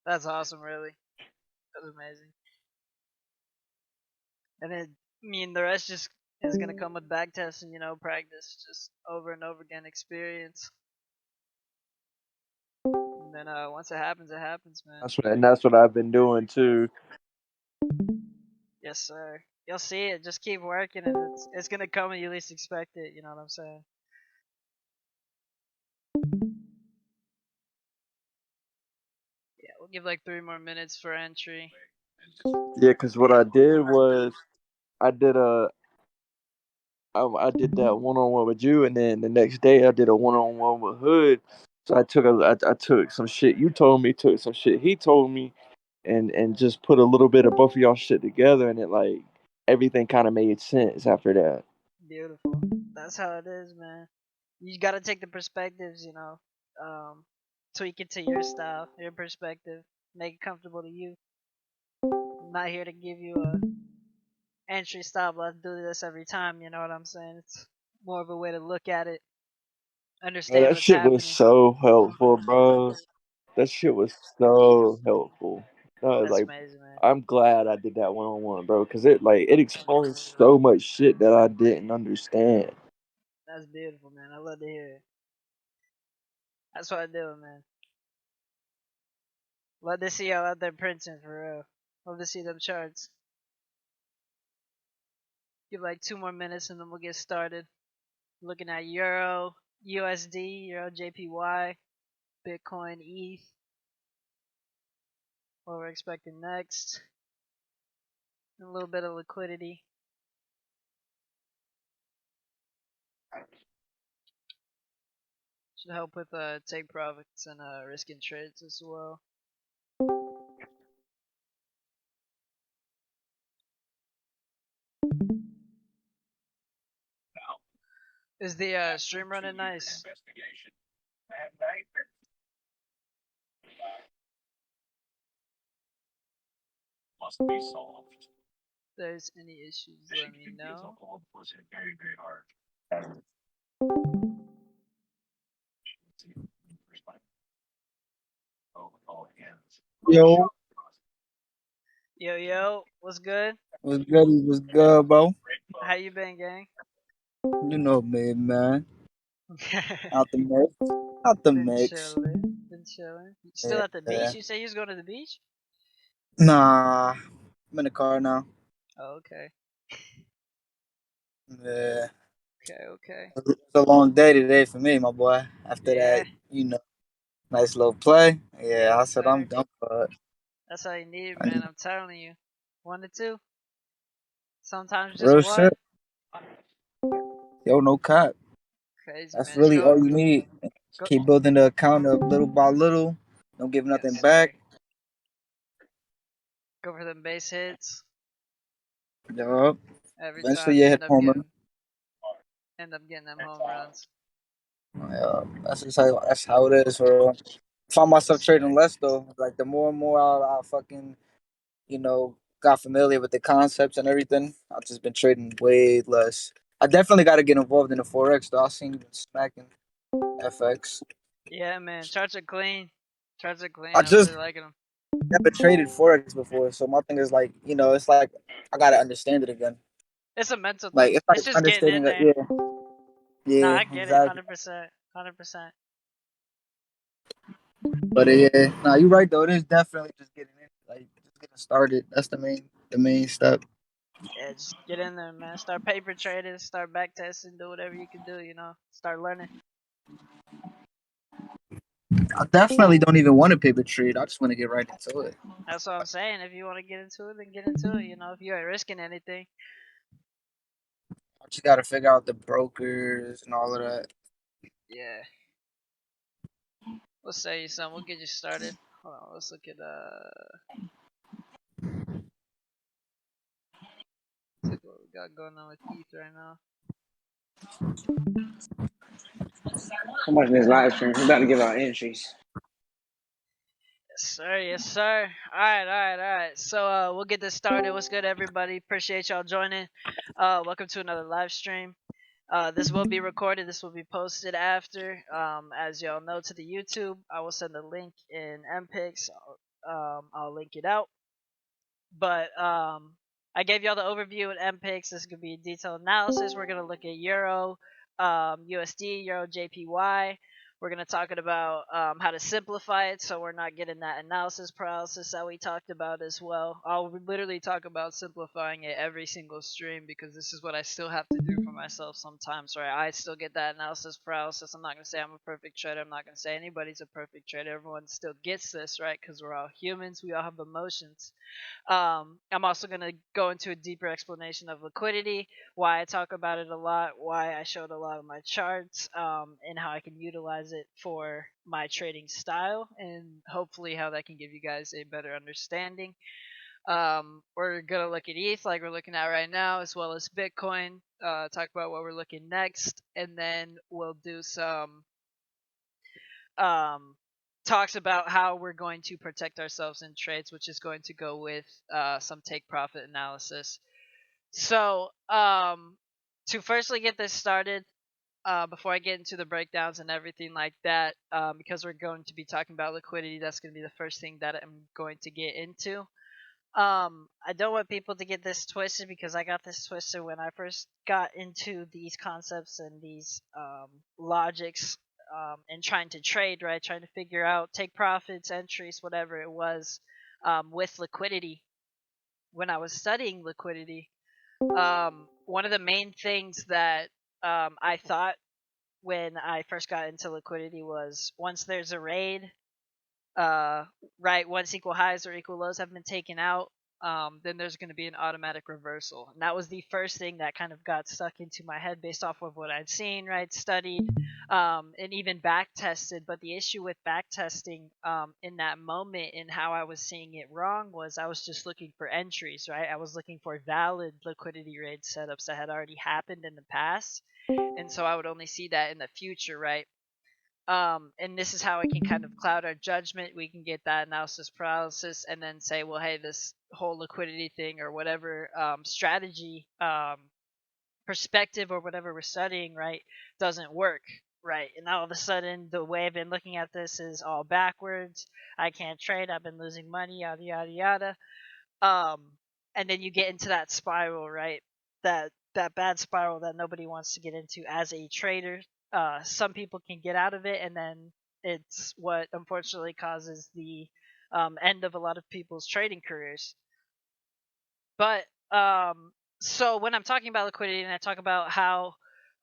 That's awesome, really. That's amazing. And then, I mean, the rest just is gonna come with back testing, practice, just over and over again, experience. And then once it happens, man. That's what I've been doing too. Yes, sir. You'll see it. Just keep working, and it's gonna come when you least expect it. You know what I'm saying? Yeah, we'll give like 3 more minutes for entry. Yeah, because what I did was I did a I did that one on one with you, and then the next day I did a one on one with Hood. So I took some shit you told me, took some shit he told me, and just put a little bit of both of y'all shit together, and it like everything kind of made sense after that. Beautiful. That's how it is, man. You gotta take the perspectives, um, tweak it to your style, your perspective, make it comfortable to you. I'm not here to give you a entry style. Let's do this every time. You know what I'm saying? It's more of a way to look at it, Oh, understand that what's shit was happening. so helpful, bro. That shit was so helpful. I was That's like, amazing, man. I'm glad I did that one on one, bro, because it explains so much shit that I didn't understand. That's beautiful, man. I love to hear it. That's what I do, man. Love to see y'all out there printing for real. Love to see them charts. Give like 2 more minutes and then we'll get started. Looking at Euro, USD, Euro JPY, Bitcoin, ETH. What we're expecting next. And a little bit of liquidity. Should help with take profits and risking trades as well. Is the stream running nice? If there's any issues, let me know. Yo, Yo, yo, what's good? what's good? What's good, bro? How you been, gang? You know me, man. Out the mix. Out the Been mix. chilling. Been chilling. Still at the Yeah. beach? You say you was going to the beach? Nah, I'm in the car now. Oh, okay. Yeah. Okay, okay. It's a long day today for me, my boy. After Yeah, that, nice little play. Yeah, I yes, said I'm sir. done for it. That's all you need, I man. need I'm telling you. 1 to 2. Sometimes just real shit. one. Yo, no cap. Crazy, That's man. Just really go, all you need. Just go. keep building the account up little by little. Don't give Yes, nothing sir. back. Go for them base hits. Yup. Every Eventually time you you hit home run. end up getting them home runs. Yeah, that's how it is, bro. Find myself Yes, sir. trading less though. Like the more and more I fucking got familiar with the concepts and everything, I've just been trading way less. I definitely got to get involved in the forex though. I seen you been smacking FX. Yeah, man. Charts are clean. Charts are clean. I I'm really just liking them. never traded forex before, so my thing is like, it's like I gotta understand it again. It's a mental Like thing. it's like It's just getting in understanding it. there. Yeah, Nah, yeah, I get it. exactly. 100%. 100%. But yeah, nah, you're right though. It is definitely just getting in, like just getting started. That's the main step. Yeah, just get in there, man. Start paper trading. Start back testing. Do whatever you can do. Start learning. I definitely don't even want to pivot trade. I just want to get right into it. That's what I'm saying. If you want to get into it, then get into it. If you ain't risking anything. I just got to figure out the brokers and all of that. Yeah. We'll say you something. We'll get you started. Hold on. Let's look at look what we got going on with ETH right now. I'm watching this live stream. We're about to give out entries. Yes, sir. Yes, sir. All right, all right, all right. So we'll get this started. What's good, everybody? Appreciate y'all joining. Welcome to another live stream. This will be recorded. This will be posted after. As y'all know, to the YouTube. I will send the link in MPix. I'll link it out. But I gave y'all the overview at MPIX. This is gonna be a detailed analysis. We're gonna look at Euro, USD, Euro, JPY. We're gonna talk about how to simplify it, so we're not getting that analysis paralysis that we talked about as well. I'll literally talk about simplifying it every single stream because this is what I still have to do for myself sometimes. Right? I still get that analysis paralysis. I'm not gonna say I'm a perfect trader. I'm not gonna say anybody's a perfect trader. Everyone still gets this, right? Because we're all humans. We all have emotions. I'm also going to go into a deeper explanation of liquidity, why I talk about it a lot, why I showed a lot of my charts, and how I can utilize it for my trading style, and hopefully how that can give you guys a better understanding. We're going to look at ETH like we're looking at right now, as well as Bitcoin, talk about what we're looking next, and then we'll do some talks about how we're going to protect ourselves in trades, which is going to go with some take profit analysis. So to firstly get this started, before I get into the breakdowns and everything like that, because we're going to be talking about liquidity, that's going to be the first thing that I'm going to get into. I don't want people to get this twisted because I got this twisted when I first got into these concepts and these logics and trying to trade, right? Trying to figure out take profits, entries, whatever it was, with liquidity. When I was studying liquidity, one of the main things that I thought when I first got into liquidity was once there's a raid, right, once equal highs or equal lows have been taken out, then there's going to be an automatic reversal. And that was the first thing that kind of got stuck into my head based off of what I'd seen, right, studied, and even back tested. But the issue with back testing in that moment and how I was seeing it wrong was I was just looking for entries, right? I was looking for valid liquidity raid setups that had already happened in the past. And so I would only see that in the future, right? And this is how it can kind of cloud our judgment. We can get that analysis paralysis and then say, well, hey, this whole liquidity thing or whatever strategy perspective or whatever we're studying, right, doesn't work, right? And all of a sudden, the way I've been looking at this is all backwards. I can't trade. I've been losing money, yada, yada, yada. And then you get into that spiral, right? That bad spiral that nobody wants to get into as a trader. Some people can get out of it, and then it's what unfortunately causes the end of a lot of people's trading careers. But so when I'm talking about liquidity, and I talk about how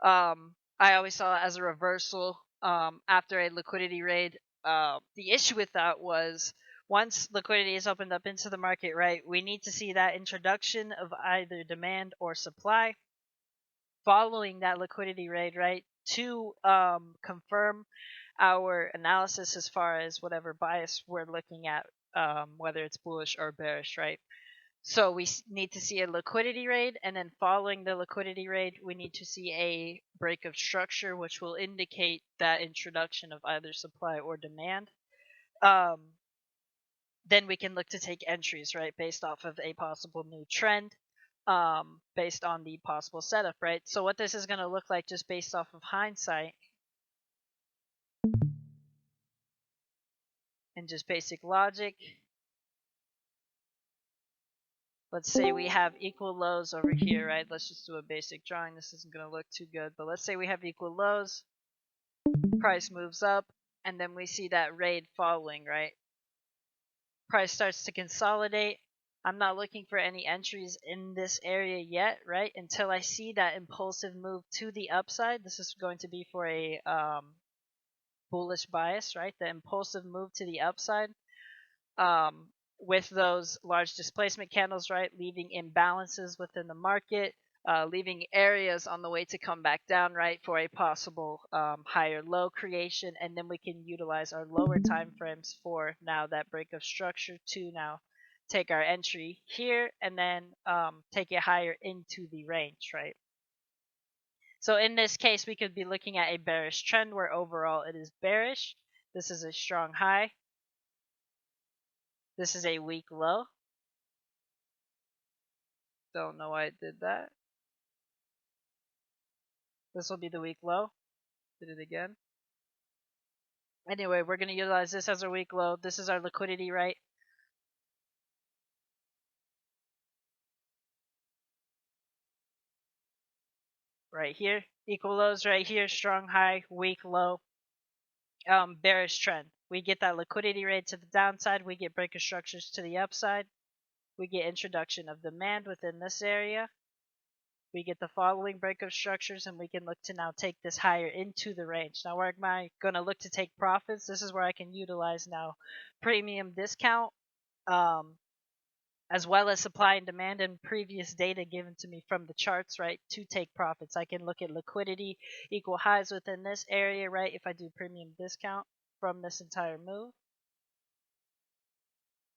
I always saw it as a reversal after a liquidity raid, the issue with that was once liquidity is opened up into the market, right, we need to see that introduction of either demand or supply following that liquidity raid, right, to confirm our analysis as far as whatever bias we're looking at, whether it's bullish or bearish, right? So we need to see a liquidity raid, and then following the liquidity raid, we need to see a break of structure, which will indicate that introduction of either supply or demand. Then we can look to take entries, right, based off of a possible new trend, based on the possible setup, right? So what this is going to look like just based off of hindsight and just basic logic. Let's say we have equal lows over here, right? Let's just do a basic drawing. This isn't going to look too good, but let's say we have equal lows. Price moves up, and then we see that raid following, right? Price starts to consolidate. I'm not looking for any entries in this area yet, right? Until I see that impulsive move to the upside. This is going to be for a bullish bias, right? The impulsive move to the upside. With those large displacement candles, right, leaving imbalances within the market, leaving areas on the way to come back down, right, for a possible higher low creation, and then we can utilize our lower time frames for now that break of structure to now take our entry here and then take it higher into the range, right? So in this case, we could be looking at a bearish trend where overall it is bearish. This is a strong high. This is a weak low. Don't know why it did that. This will be the weak low. Did it again. Anyway, we're going to utilize this as our weak low. This is our liquidity, right? right here. Equal lows right here. Strong high, weak low. Bearish trend. We get that liquidity rate to the downside. We get breaker structures to the upside. We get introduction of demand within this area. We get the following breakup structures, and we can look to now take this higher into the range. Now, where am I going to look to take profits? This is where I can utilize now premium discount, as well as supply and demand and previous data given to me from the charts, right, to take profits. I can look at liquidity, equal highs within this area, right, if I do premium discount from this entire move.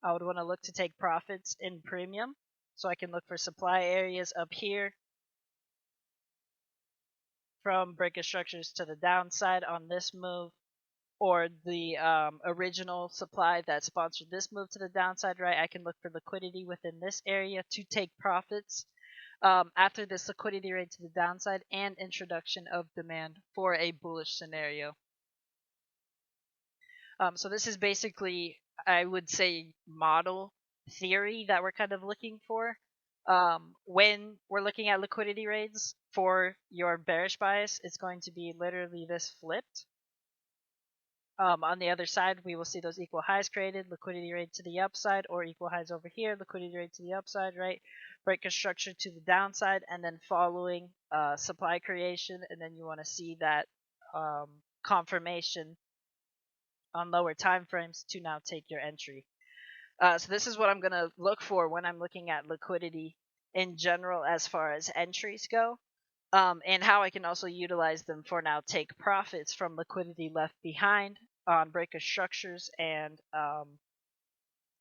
I would want to look to take profits in premium, so I can look for supply areas up here from breaker structures to the downside on this move, or the original supply that sponsored this move to the downside, right? I can look for liquidity within this area to take profits after this liquidity rate to the downside and introduction of demand for a bullish scenario. So this is basically, I would say, model theory that we're kind of looking for. When we're looking at liquidity rates for your bearish bias, it's going to be literally this flipped. On the other side, we will see those equal highs created, liquidity rate to the upside, or equal highs over here, liquidity rate to the upside, right? Breaker structure to the downside, and then following supply creation, and then you want to see that confirmation on lower time frames to now take your entry. So this is what I'm going to look for when I'm looking at liquidity in general as far as entries go, and how I can also utilize them for now take profits from liquidity left behind on breaker structures and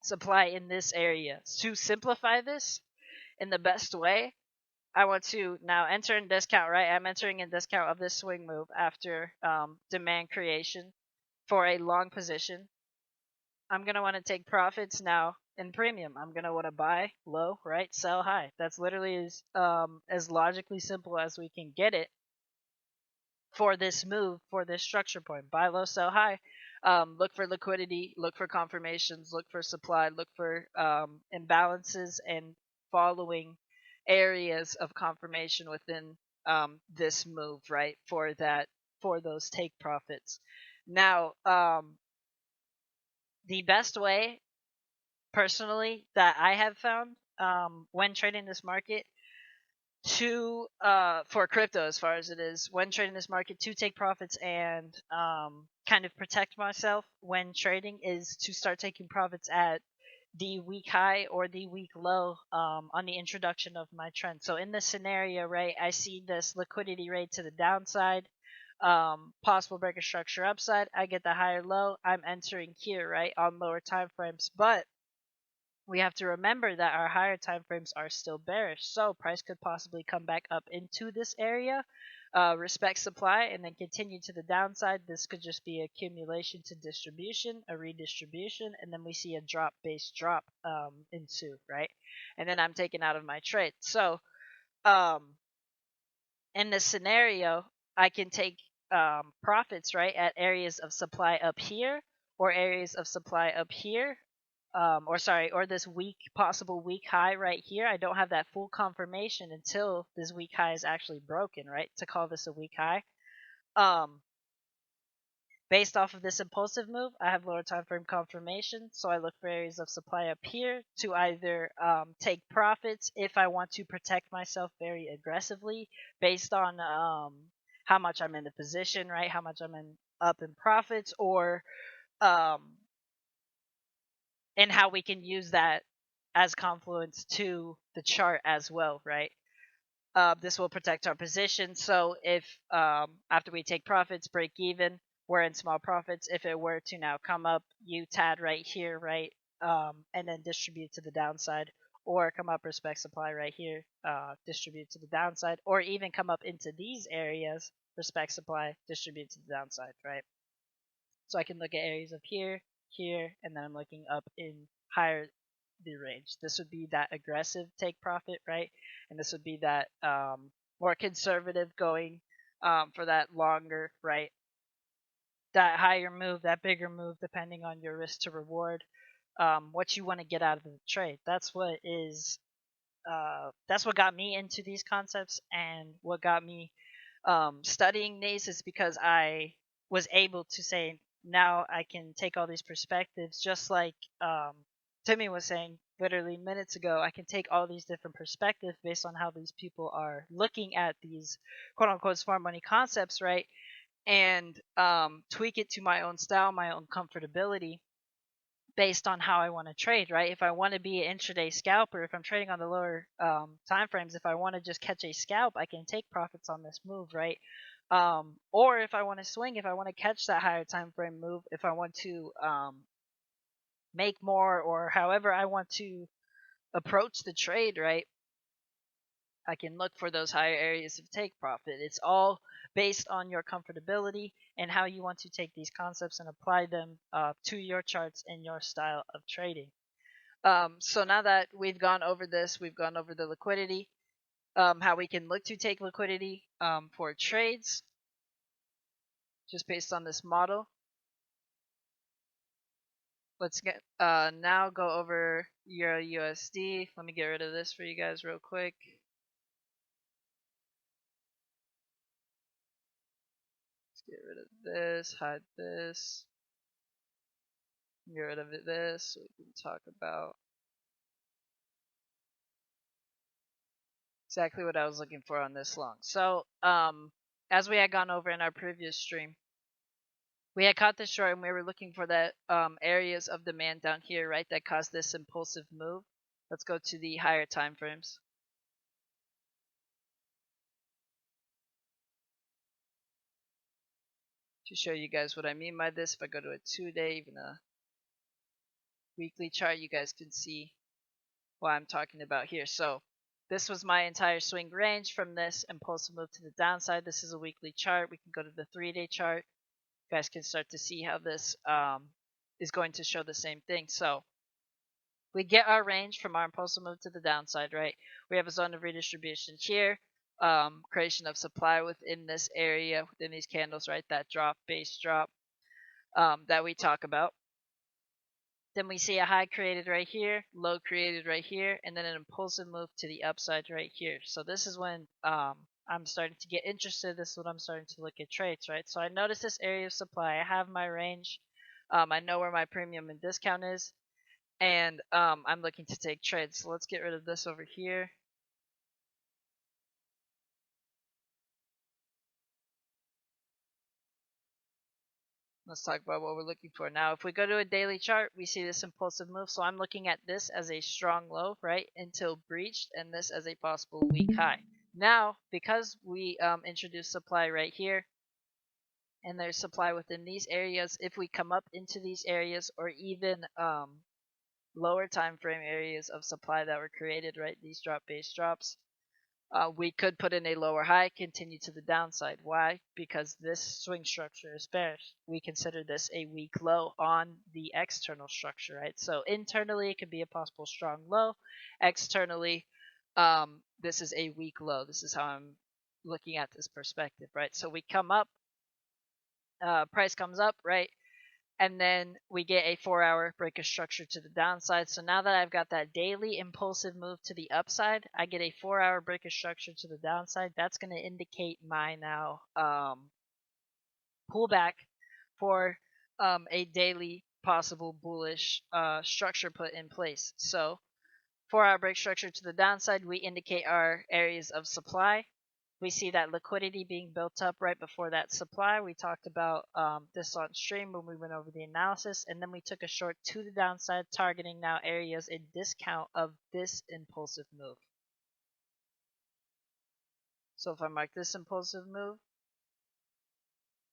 supply in this area. To simplify this in the best way, I want to now enter in discount, right? I'm entering in discount of this swing move after demand creation for a long position. I'm going to want to take profits now in premium. I'm going to want to buy low, right? Sell high. That's literally as logically simple as we can get it for this move, for this structure point. Buy low, sell high. Look for liquidity, look for confirmations, look for supply, look for imbalances and following areas of confirmation within this move, right? For those take profits. Now, the best way, personally, that I have found when trading this market to for crypto, as far as it is, when trading this market to take profits and kind of protect myself when trading, is to start taking profits at the week high or the week low on the introduction of my trend. So in this scenario, right, I see this liquidity rate to the downside, possible breaker structure upside. I get the higher low. I'm entering here, right, on lower time frames, but we have to remember that our higher time frames are still bearish, so price could possibly come back up into this area, respect supply, and then continue to the downside. This could just be accumulation to distribution, a redistribution, and then we see a drop-based drop ensue, right? And then I'm taken out of my trade. So in this scenario, I can take profits, right, at areas of supply up here or areas of supply up here, or this possible weak high right here. I don't have that full confirmation until this weak high is actually broken, right, to call this a weak high. Based off of this impulsive move, I have lower time frame confirmation, so I look for areas of supply up here to either take profits if I want to protect myself very aggressively based on how much I'm in the position, right, how much I'm up in profits, or and how we can use that as confluence to the chart as well, right? This will protect our position. So if after we take profits, break even, we're in small profits. If it were to now come up, UTAD right here, right, and then distribute to the downside, or come up respect supply right here, distribute to the downside, or even come up into these areas, respect supply, distribute to the downside, right? So I can look at areas of here, here, and then I'm looking up in higher the range. This would be that aggressive take profit, right? And this would be that more conservative going for that longer, right? That higher move, that bigger move, depending on your risk to reward, what you want to get out of the trade. That's what got me into these concepts, and what got me studying these is because I was able to say now I can take all these perspectives, just like Timmy was saying literally minutes ago. I can take all these different perspectives based on how these people are looking at these quote unquote smart money concepts, right? And tweak it to my own style, my own comfortability, based on how I want to trade, right? If I want to be an intraday scalper, if I'm trading on the lower time frames, if I want to just catch a scalp, I can take profits on this move, right? Or if I want to swing, if I want to catch that higher time frame move, if I want to make more, or however I want to approach the trade, right? I can look for those higher areas of take profit. It's all based on your comfortability and how you want to take these concepts and apply them to your charts and your style of trading. So now that we've gone over this, we've gone over the liquidity, how we can look to take liquidity for trades, just based on this model. Let's get now go over Euro USD. Let me get rid of this for you guys real quick. Let's get rid of this, hide this, get rid of this so we can talk about exactly what I was looking for on this long. So as we had gone over in our previous stream, we had caught this short and we were looking for that areas of demand down here, right, that caused this impulsive move. Let's go to the higher time frames. To show you guys what I mean by this, if I go to a 2-day, even a weekly chart, you guys can see what I'm talking about here. So this was my entire swing range from this impulsive move to the downside. This is a weekly chart. We can go to the 3-day chart. You guys can start to see how this is going to show the same thing. So we get our range from our impulsive move to the downside, right? We have a zone of redistribution here, creation of supply within this area, within these candles, right? That drop, base drop that we talk about. Then we see a high created right here, low created right here, and then an impulsive move to the upside right here. So this is when I'm starting to get interested. This is when I'm starting to look at trades, right? So I notice this area of supply. I have my range. I know where my premium and discount is. And I'm looking to take trades. So let's get rid of this over here. Let's talk about what we're looking for. Now, if we go to a daily chart, we see this impulsive move. So I'm looking at this as a strong low, right, until breached, and this as a possible weak high. Now, because we introduced supply right here, and there's supply within these areas, if we come up into these areas, or even lower time frame areas of supply that were created, right, these drop base drops, we could put in a lower high, continue to the downside. Why? Because this swing structure is bearish. We consider this a weak low on the external structure, right? So internally, it could be a possible strong low. Externally, this is a weak low. This is how I'm looking at this perspective, right? So we come up, price comes up, right? And then we get a 4-hour breaker structure to the downside. So now that I've got that daily impulsive move to the upside, I get a 4-hour breaker structure to the downside. That's going to indicate my now pullback for a daily possible bullish structure put in place. So 4-hour break structure to the downside, we indicate our areas of supply. We see that liquidity being built up right before that supply. We talked about this on stream when we went over the analysis, and then we took a short to the downside, targeting now areas in discount of this impulsive move. So if I mark this impulsive move,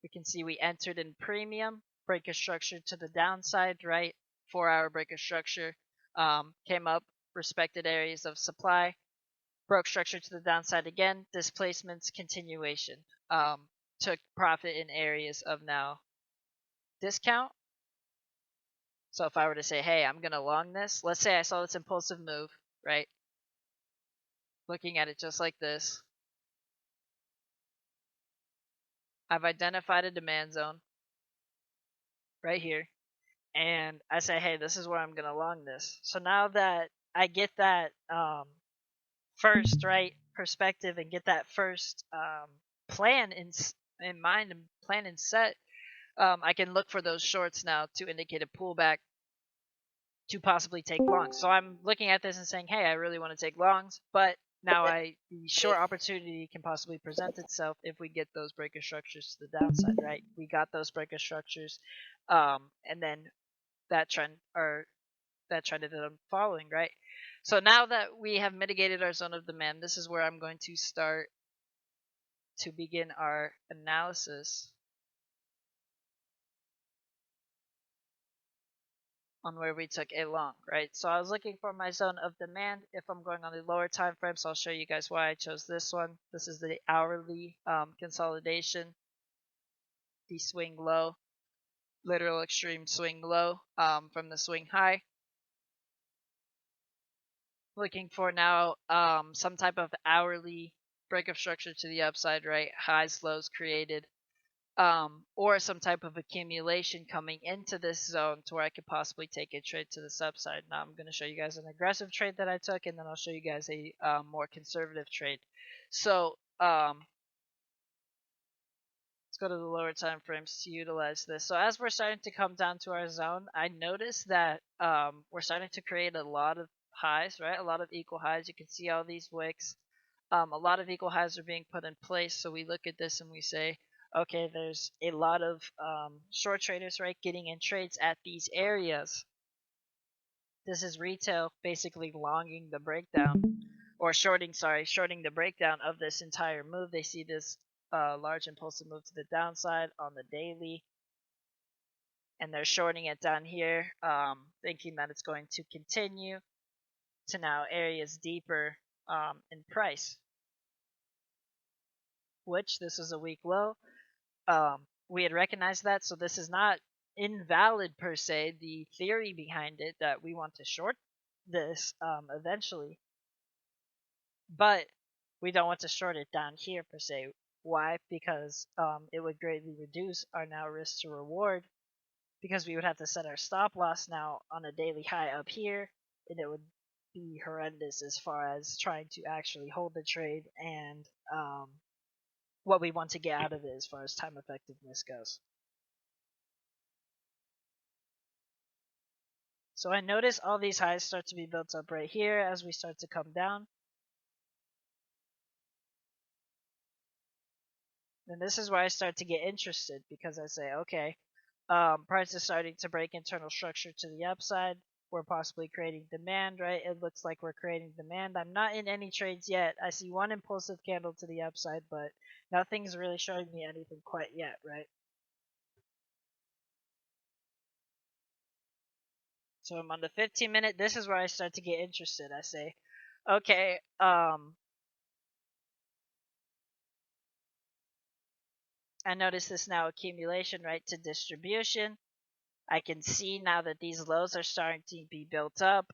we can see we entered in premium, breaker structure to the downside, right? 4-hour breaker structure, came up, respected areas of supply, broke structure to the downside again, displacements, continuation. Took profit in areas of now discount. So if I were to say, hey, I'm going to long this, let's say I saw this impulsive move, right? Looking at it just like this. I've identified a demand zone right here. And I say, hey, this is where I'm going to long this. So now that I get that first, right, perspective and get that first plan in mind and plan and set, I can look for those shorts now to indicate a pullback to possibly take longs. So I'm looking at this and saying, hey, I really want to take longs, but now the short opportunity can possibly present itself if we get those breaker structures to the downside, right? We got those breaker structures, and then that trend that I'm following, right? So now that we have mitigated our zone of demand, this is where I'm going to start to begin our analysis on where we took a long, right? So I was looking for my zone of demand. If I'm going on the lower time frames, I'll show you guys why I chose this one. This is the hourly consolidation, the swing low, literal extreme swing low from the swing high. Looking for now some type of hourly break of structure to the upside, right? Highs, lows created. Or some type of accumulation coming into this zone to where I could possibly take a trade to this upside. Now I'm going to show you guys an aggressive trade that I took, and then I'll show you guys a more conservative trade. So let's go to the lower time frames to utilize this. So as we're starting to come down to our zone, I noticed that we're starting to create a lot of highs, right? A lot of equal highs. You can see all these wicks. A lot of equal highs are being put in place. So we look at this and we say, okay, there's a lot of short traders, right, getting in trades at these areas. This is retail basically longing the breakdown, or shorting the breakdown of this entire move. They see this large impulsive move to the downside on the daily, and they're shorting it down here, thinking that it's going to continue to now areas deeper in price, which this is a weak low. We had recognized that, so this is not invalid per se, the theory behind it that we want to short this eventually, but we don't want to short it down here per se. Why? Because it would greatly reduce our now risk to reward, because we would have to set our stop loss now on a daily high up here, and it would be horrendous as far as trying to actually hold the trade and what we want to get out of it as far as time effectiveness goes. So I notice all these highs start to be built up right here as we start to come down. And this is where I start to get interested, because I say, okay, price is starting to break internal structure to the upside. We're possibly creating demand, right? It looks like we're creating demand. I'm not in any trades yet. I see one impulsive candle to the upside, but nothing's really showing me anything quite yet, right? So I'm on the 15-minute. This is where I start to get interested. I say, okay, I notice this now accumulation, right, to distribution. I can see now that these lows are starting to be built up,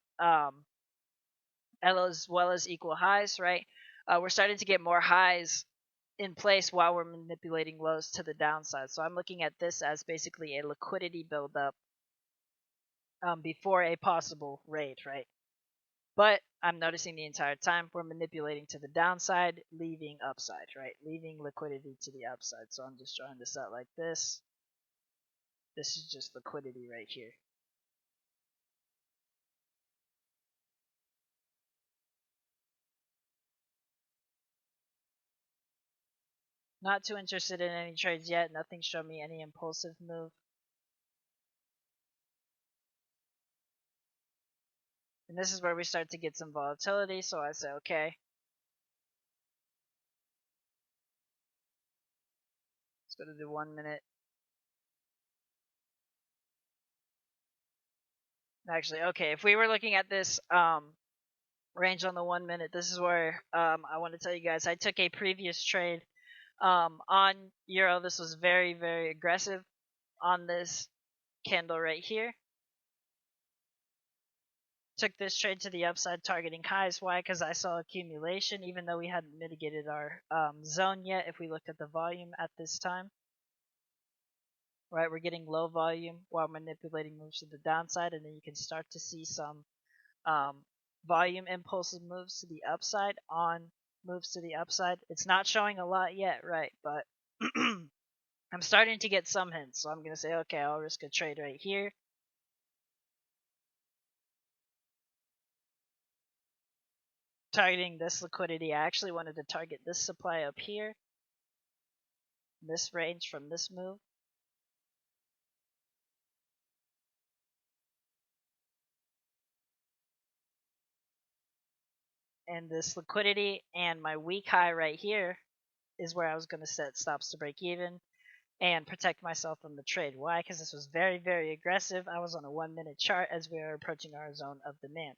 as well as equal highs, right? We're starting to get more highs in place while we're manipulating lows to the downside. So I'm looking at this as basically a liquidity buildup before a possible raid, right? But I'm noticing the entire time we're manipulating to the downside, leaving upside, right? Leaving liquidity to the upside. So I'm just drawing this out like this. This is just liquidity right here. Not too interested in any trades yet. Nothing showed me any impulsive move. And this is where we start to get some volatility. So I say, okay, let's go to the 1 minute. Actually, okay, if we were looking at this range on the 1 minute, this is where I want to tell you guys, I took a previous trade on Euro. This was very, very aggressive on this candle right here. Took this trade to the upside, targeting highs. Why? Because I saw accumulation, even though we hadn't mitigated our zone yet. If we looked at the volume at this time, right, we're getting low volume while manipulating moves to the downside, and then you can start to see some volume impulsive moves to the upside on moves to the upside. It's not showing a lot yet, right? But I'm starting to get some hints, so I'm gonna say, okay, I'll risk a trade right here. Targeting this liquidity. I actually wanted to target this supply up here, this range from this move. And this liquidity and my weak high right here is where I was going to set stops to break even and protect myself from the trade. Why? Because this was very, very aggressive. I was on a 1-minute chart as we are approaching our zone of demand.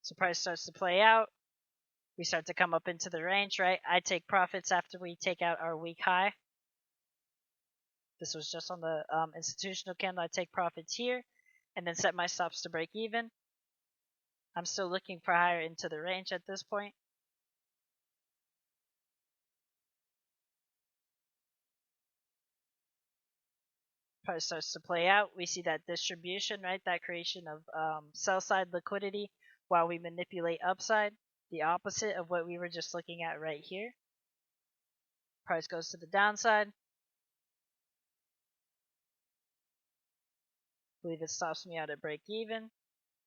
So price starts to play out. We start to come up into the range, right? I take profits after we take out our weak high. This was just on the institutional candle. I take profits here and then set my stops to break even. I'm still looking for higher into the range at this point. Price starts to play out. We see that distribution, right? That creation of sell side liquidity while we manipulate upside. The opposite of what we were just looking at right here. Price goes to the downside. I believe it stops me out at break even.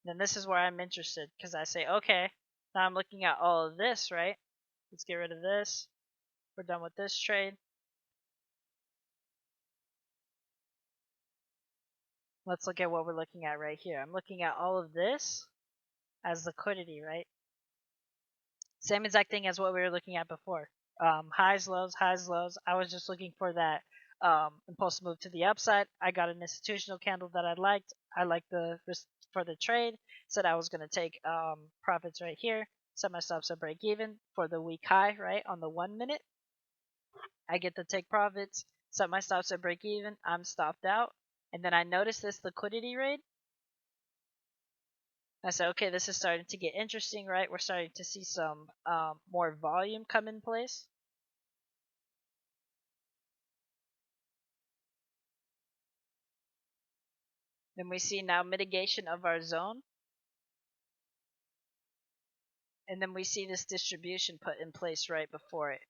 Then this is where I'm interested because I say, okay, now I'm looking at all of this, right? Let's get rid of this. We're done with this trade. Let's look at what we're looking at right here. I'm looking at all of this as liquidity, right? Same exact thing as what we were looking at before. Highs, lows, highs, lows. I was just looking for that impulse move to the upside. I got an institutional candle that I liked. I liked the risk for the trade. Said I was going to take profits right here. Set my stops at break even for the week high, right, on the 1 minute. I get to take profits. Set my stops at break even. I'm stopped out. And then I notice this liquidity raid. I said, okay, this is starting to get interesting, right? We're starting to see some more volume come in place. Then we see now mitigation of our zone. And then we see this distribution put in place right before it.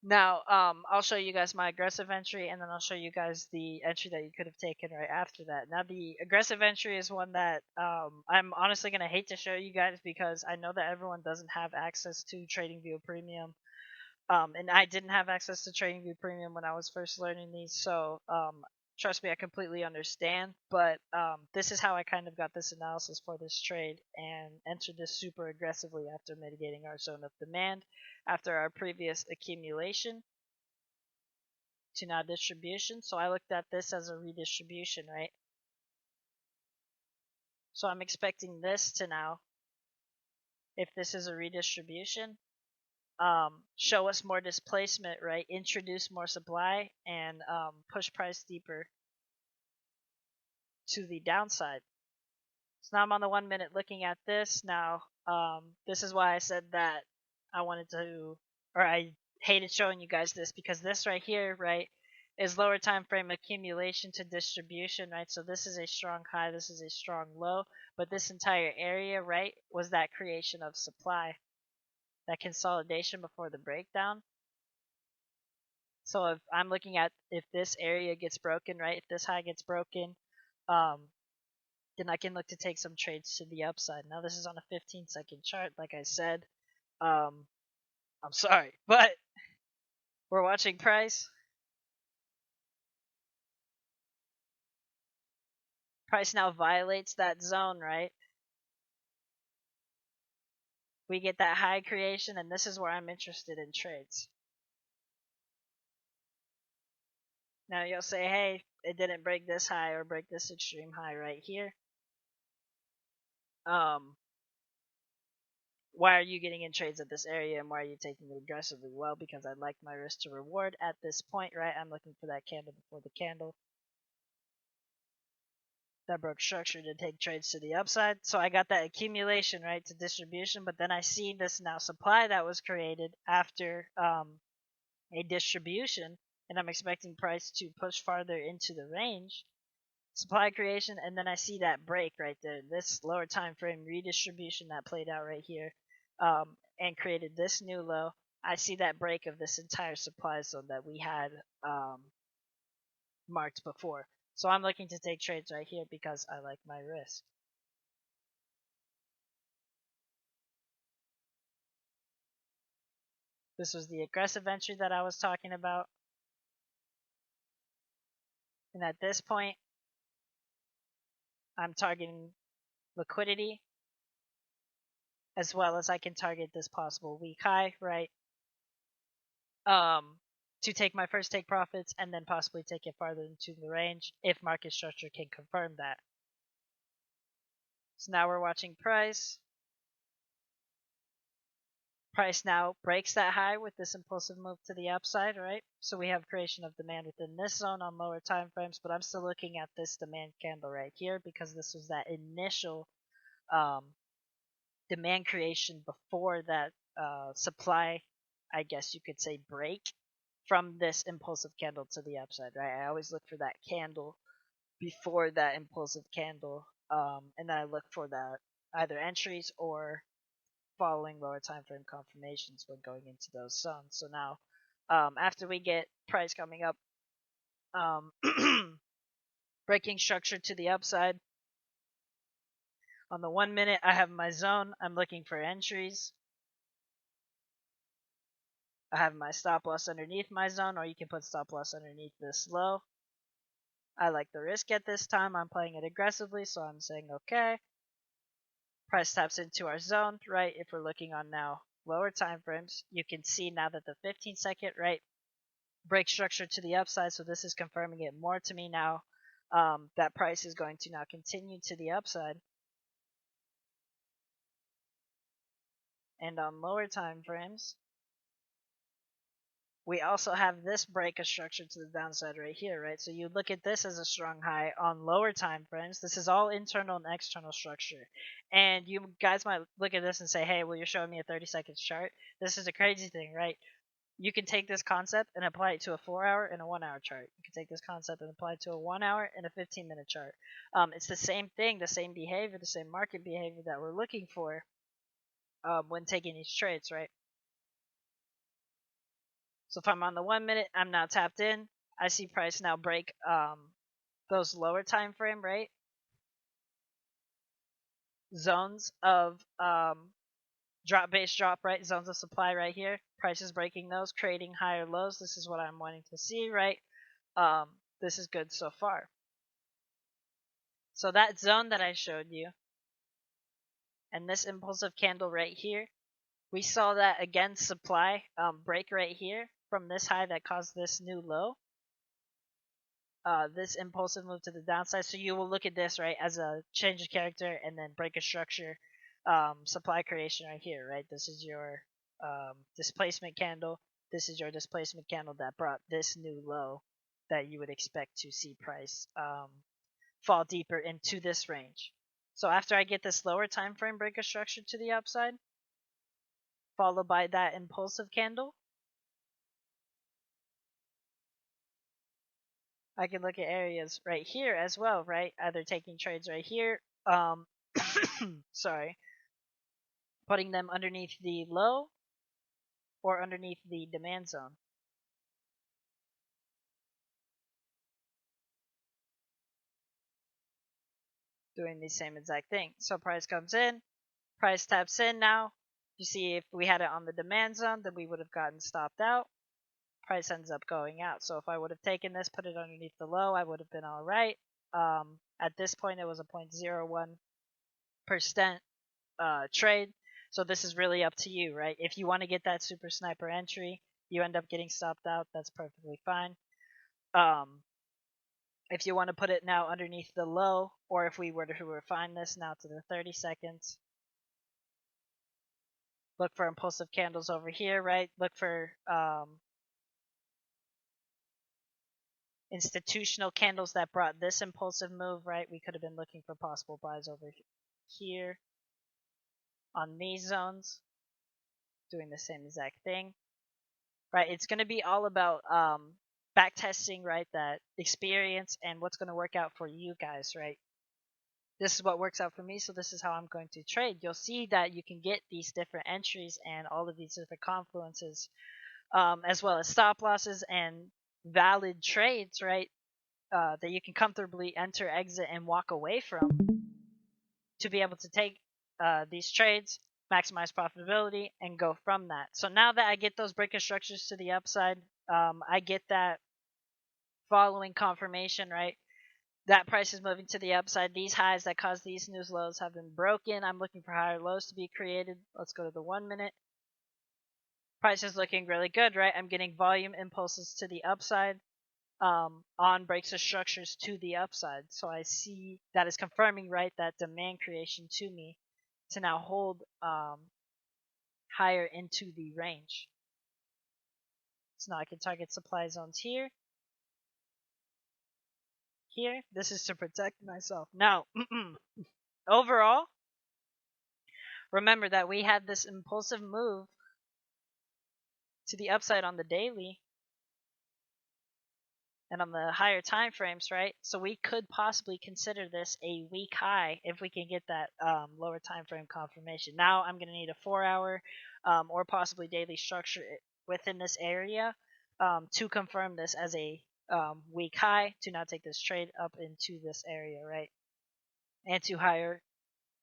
Now, I'll show you guys my aggressive entry, and then I'll show you guys the entry that you could have taken right after that. Now, the aggressive entry is one that I'm honestly going to hate to show you guys because I know that everyone doesn't have access to TradingView Premium. And I didn't have access to TradingView Premium when I was first learning these, so trust me, I completely understand. But this is how I kind of got this analysis for this trade and entered this super aggressively after mitigating our zone of demand, after our previous accumulation to now distribution. So I looked at this as a redistribution, right? So I'm expecting this to now, if this is a redistribution, show us more displacement, right? Introduce more supply and push price deeper to the downside. So now I'm on the 1 minute looking at this. Now, this is why I said that I wanted to, or I hated showing you guys this, because this right here, right, is lower time frame accumulation to distribution, right? So this is a strong high, this is a strong low, but this entire area, right, was that creation of supply, that consolidation before the breakdown. So if I'm looking at if this area gets broken, right, if this high gets broken, then I can look to take some trades to the upside. Now this is on a 15-second chart, like I said. I'm sorry, but we're watching price. Price now violates that zone, right? We get that high creation, and this is where I'm interested in trades. Now you'll say, hey, it didn't break this high or break this extreme high right here. Why are you getting in trades at this area, and why are you taking it aggressively? Well, because I like my risk to reward at this point, right? I'm looking for that candle before the candle that broke structure to take trades to the upside. So I got that accumulation, right, to distribution, but then I see this now supply that was created after a distribution, and I'm expecting price to push farther into the range. Supply creation, and then I see that break right there, this lower time frame redistribution that played out right here, and created this new low, I see that break of this entire supply zone that we had marked before. So I'm looking to take trades right here because I like my risk. This was the aggressive entry that I was talking about. And at this point, I'm targeting liquidity, as well as I can target this possible weak high, right? To take my first take profits and then possibly take it farther into the range if market structure can confirm that. So now we're watching price. Price now breaks that high with this impulsive move to the upside, right? So we have creation of demand within this zone on lower time frames, but I'm still looking at this demand candle right here because this was that initial demand creation before that supply, I guess you could say, break from this impulsive candle to the upside, right? I always look for that candle before that impulsive candle, and then I look for that either entries or following lower time frame confirmations when going into those zones. So now, after we get price coming up, breaking structure to the upside, on the 1 minute I have my zone. I'm looking for entries. I have my stop loss underneath my zone, or you can put stop loss underneath this low. I like the risk at this time. I'm playing it aggressively, so I'm saying okay. Price taps into our zone, right? If we're looking on now lower time frames, you can see now that the 15-second, right, break structure to the upside, so this is confirming it more to me now. That price is going to now continue to the upside. And on lower time frames, we also have this break of structure to the downside right here, right? So you look at this as a strong high on lower time frames. This is all internal and external structure. And you guys might look at this and say, hey, well, you're showing me a 30-second chart. This is a crazy thing, right? You can take this concept and apply it to a 4-hour and a 1-hour chart. You can take this concept and apply it to a 1-hour and a 15-minute chart. It's the same thing, the same behavior, the same market behavior that we're looking for when taking these trades, right? So if I'm on the 1 minute, I'm now tapped in. I see price now break those lower time frame, right? Zones of drop, base drop, right? Zones of supply right here. Price is breaking those, creating higher lows. This is what I'm wanting to see, right? This is good so far. So that zone that I showed you and this impulsive candle right here, we saw that again supply break right here from this high that caused this new low. This impulsive move to the downside. So you will look at this, right, as a change of character and then break a structure supply creation right here, right? This is your displacement candle. This is your displacement candle that brought this new low that you would expect to see price fall deeper into this range. So after I get this lower time frame break of structure to the upside, followed by that impulsive candle, I can look at areas right here as well, right? Either taking trades right here, sorry, putting them underneath the low or underneath the demand zone. Doing the same exact thing. So price comes in, price taps in now. You see if we had it on the demand zone, then we would have gotten stopped out. Price ends up going out. So if I would have taken this, put it underneath the low, I would have been all right. At this point, it was a 0.01% trade. So this is really up to you, right? If you want to get that super sniper entry, you end up getting stopped out. That's perfectly fine. If you want to put it now underneath the low, or if we were to refine this now to the 30 seconds, look for impulsive candles over here, right? Look for institutional candles that brought this impulsive move, right? We could have been looking for possible buys over here on these zones, doing the same exact thing, right? It's going to be all about back testing, right? That experience and what's going to work out for you guys, right? this is what works out for me, so this is how I'm going to trade. You'll see that you can get these different entries and all of these different confluences, as well as stop losses and valid trades, right? That you can comfortably enter, exit, and walk away from to be able to take these trades, maximize profitability, and go from that. So now that I get those breaker structures to the upside, I get that following confirmation, right? That price is moving to the upside. These highs that cause these new lows have been broken. I'm looking for higher lows to be created. Let's go to the 1 minute. Price is looking really good, right? I'm getting volume impulses to the upside. On breaks of structures to the upside. So I see that is confirming, right, that demand creation to me to now hold higher into the range. So now I can target supply zones here. Here, this is to protect myself. Now, overall, remember that we had this impulsive move to the upside on the daily and on the higher time frames, right? So we could possibly consider this a weak high if we can get that lower time frame confirmation. Now I'm going to need a 4-hour or possibly daily structure within this area to confirm this as a weak high to now take this trade up into this area, right? And to higher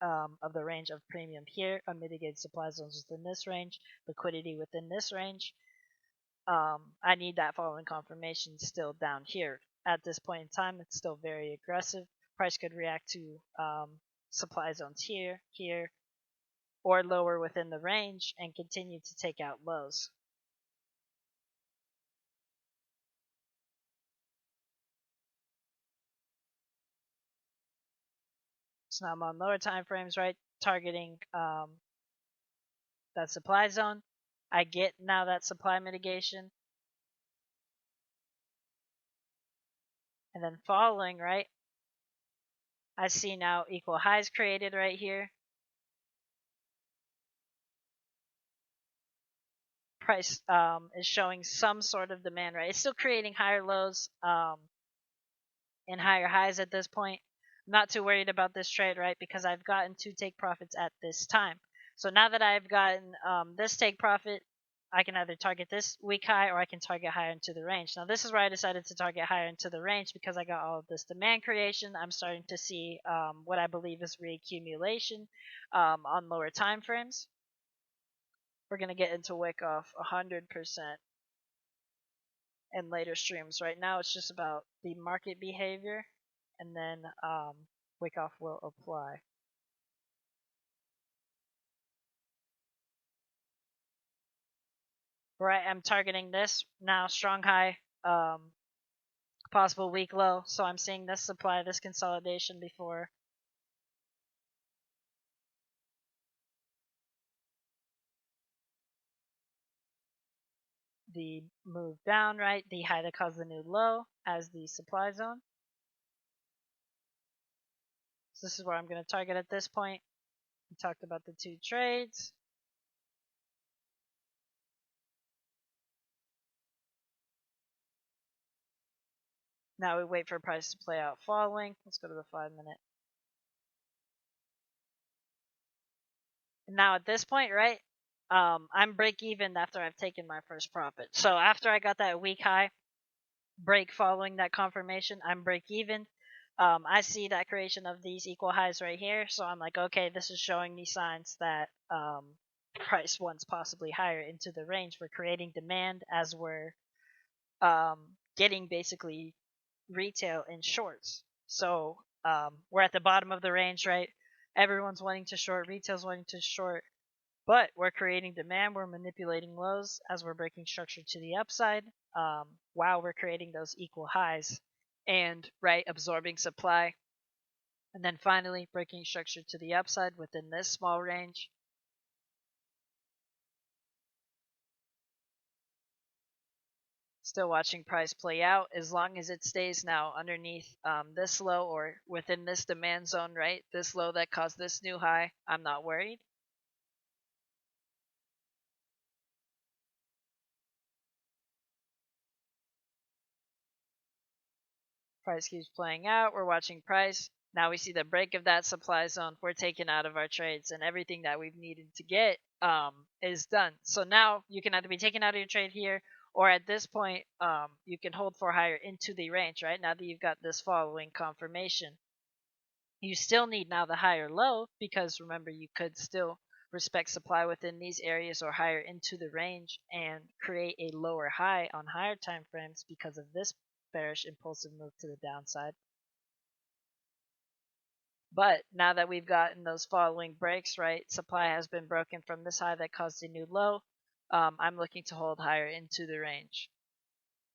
of the range of premium here, unmitigated supply zones within this range, liquidity within this range. I need that following confirmation still down here. At this point in time, it's still very aggressive. Price could react to supply zones here, here, or lower within the range and continue to take out lows. So now I'm on lower time frames, right? Targeting that supply zone. I get now that supply mitigation. And then following, right? I see now equal highs created right here. Price is showing some sort of demand, right? It's still creating higher lows and higher highs at this point. I'm not too worried about this trade, right? Because I've gotten to take profits at this time. So now that I've gotten this take profit, I can either target this weak high or I can target higher into the range. Now this is where I decided to target higher into the range because I got all of this demand creation. I'm starting to see what I believe is reaccumulation on lower time frames. We're going to get into Wyckoff 100% in later streams. Right now it's just about the market behavior, and then Wyckoff will apply. Right, I'm targeting this now, strong high, possible weak low. So I'm seeing this supply, this consolidation before the move down, right? The high that caused the new low as the supply zone. So this is where I'm going to target at this point. We talked about the two trades. Now we wait for price to play out following. Let's go to the 5 minute. And now at this point, right, I'm break even after I've taken my first profit. So after I got that weak high break following that confirmation, I'm break even. I see that creation of these equal highs right here. So I'm like, okay, this is showing me signs that price wants possibly higher into the range. We're creating demand as we're getting basically retail in shorts. So we're at the bottom of the range, right? Everyone's wanting to short, retail's wanting to short, but we're creating demand. We're manipulating lows as we're breaking structure to the upside while we're creating those equal highs and right absorbing supply. And then finally breaking structure to the upside within this small range. Still watching price play out. As long as it stays now underneath this low or within this demand zone, right? This low that caused this new high, I'm not worried. Price keeps playing out. We're watching price Now we see the break of that supply zone. We're taken out of our trades, and everything that we've needed to get is done. So now you can either be taken out of your trade here, or at this point, you can hold for higher into the range, right? Now that you've got this following confirmation. You still need now the higher low, because remember, you could still respect supply within these areas or higher into the range and create a lower high on higher time frames because of this bearish impulsive move to the downside. But now that we've gotten those following breaks, right, supply has been broken from this high that caused a new low. I'm looking to hold higher into the range.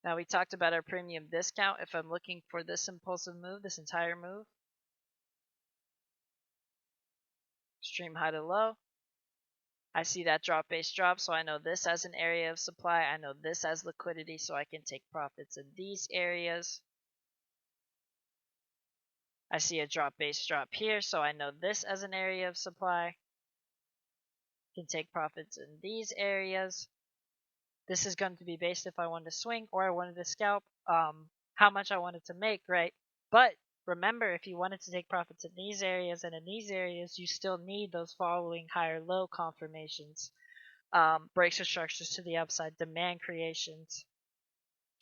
Now we talked about our premium discount. If I'm looking for this impulsive move, this entire move, extreme high to low, I see that drop base drop, so I know this as an area of supply. I know this as liquidity, so I can take profits in these areas. I see a drop base drop here, so I know this as an area of supply. Can take profits in these areas. This is going to be based if I wanted to swing or I wanted to scalp, how much I wanted to make, right? But remember, if you wanted to take profits in these areas and in these areas, you still need those following higher low confirmations, breaks or structures to the upside, demand creations,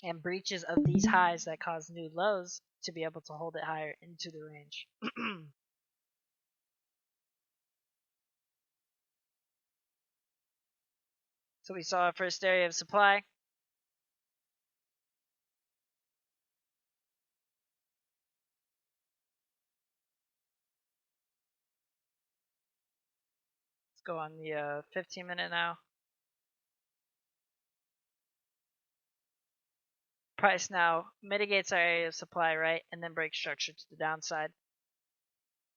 and breaches of these highs that cause new lows to be able to hold it higher into the range. So we saw our first area of supply. Let's go on the 15-minute now. Price now mitigates our area of supply, right, and then breaks structure to the downside.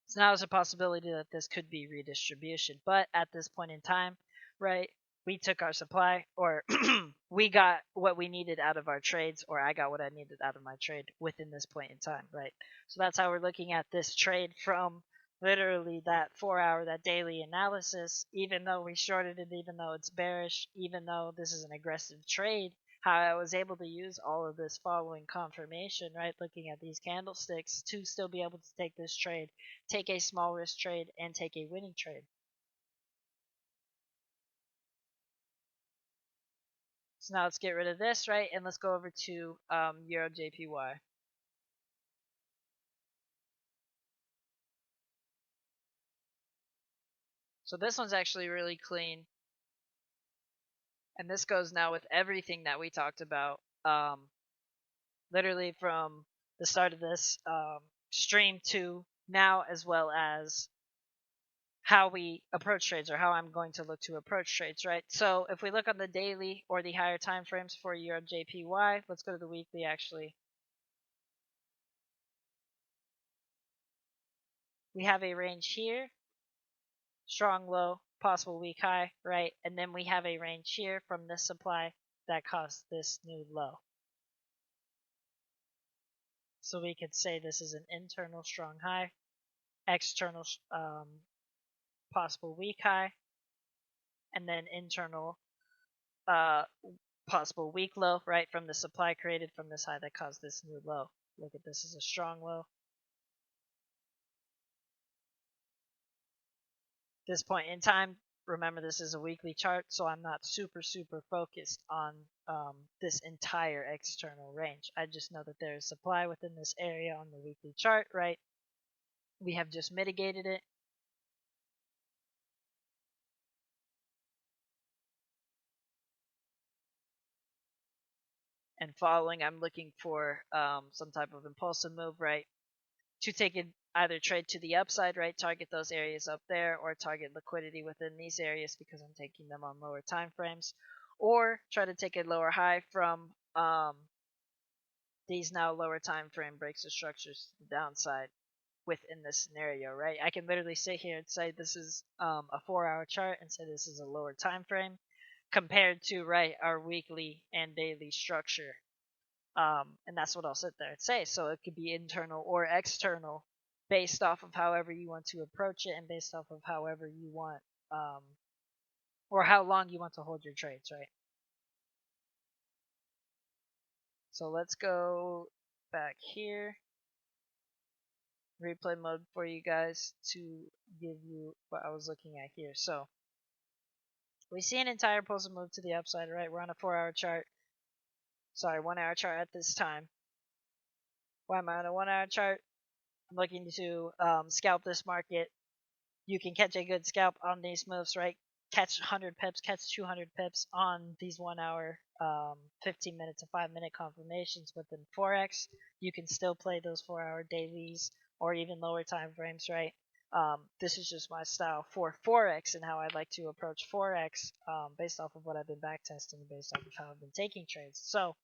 So now there's a possibility that this could be redistribution. But at this point in time, right, we took our supply, or we got what we needed out of our trades, or I got what I needed out of my trade within this point in time, right? So that's how we're looking at this trade from literally that 4-hour, that daily analysis. Even though we shorted it, even though it's bearish, even though this is an aggressive trade, how I was able to use all of this following confirmation, right, looking at these candlesticks to still be able to take this trade, take a small risk trade, and take a winning trade. So now let's get rid of this, right? And let's go over to Euro JPY. So this one's actually really clean. And this goes now with everything that we talked about. Literally from the start of this stream to now, as well as how we approach trades, or how I'm going to look to approach trades, right? So if we look on the daily or the higher time frames for Euro JPY, let's go to the weekly actually. We have a range here, strong low, possible weak high, right? And then we have a range here from this supply that caused this new low. So we could say this is an internal strong high, external possible weak high, and then internal possible weak low, right, from the supply created from this high that caused this new low. Look at this as a strong low. This point in time, remember this is a weekly chart, so I'm not super focused on this entire external range. I just know that there is supply within this area on the weekly chart, right? We have just mitigated it. And following, I'm looking for some type of impulsive move, right, to take it, either trade to the upside, right, target those areas up there, or target liquidity within these areas because I'm taking them on lower time frames, or try to take a lower high from these now lower time frame breaks or structures to the downside within this scenario, right? I can literally sit here and say this is a 4-hour chart and say this is a lower time frame compared to, right, our weekly and daily structure. And that's what I'll sit there and say. So it could be internal or external based off of however you want to approach it and based off of however you want, or how long you want to hold your trades, right? So let's go back here. replay mode for you guys to give you what I was looking at here. So we see an entire impulsive move to the upside, right? We're on a 4-hour chart. Sorry, 1-hour chart at this time. Why am I on a 1-hour chart? I'm looking to scalp this market. You can catch a good scalp on these moves, right? Catch 100 pips, catch 200 pips on these 1-hour, 15-minute to 5-minute confirmations within Forex. You can still play those 4-hour dailies or even lower time frames, right? This is just my style for Forex and how I'd like to approach Forex based off of what I've been backtesting, based off of how I've been taking trades. So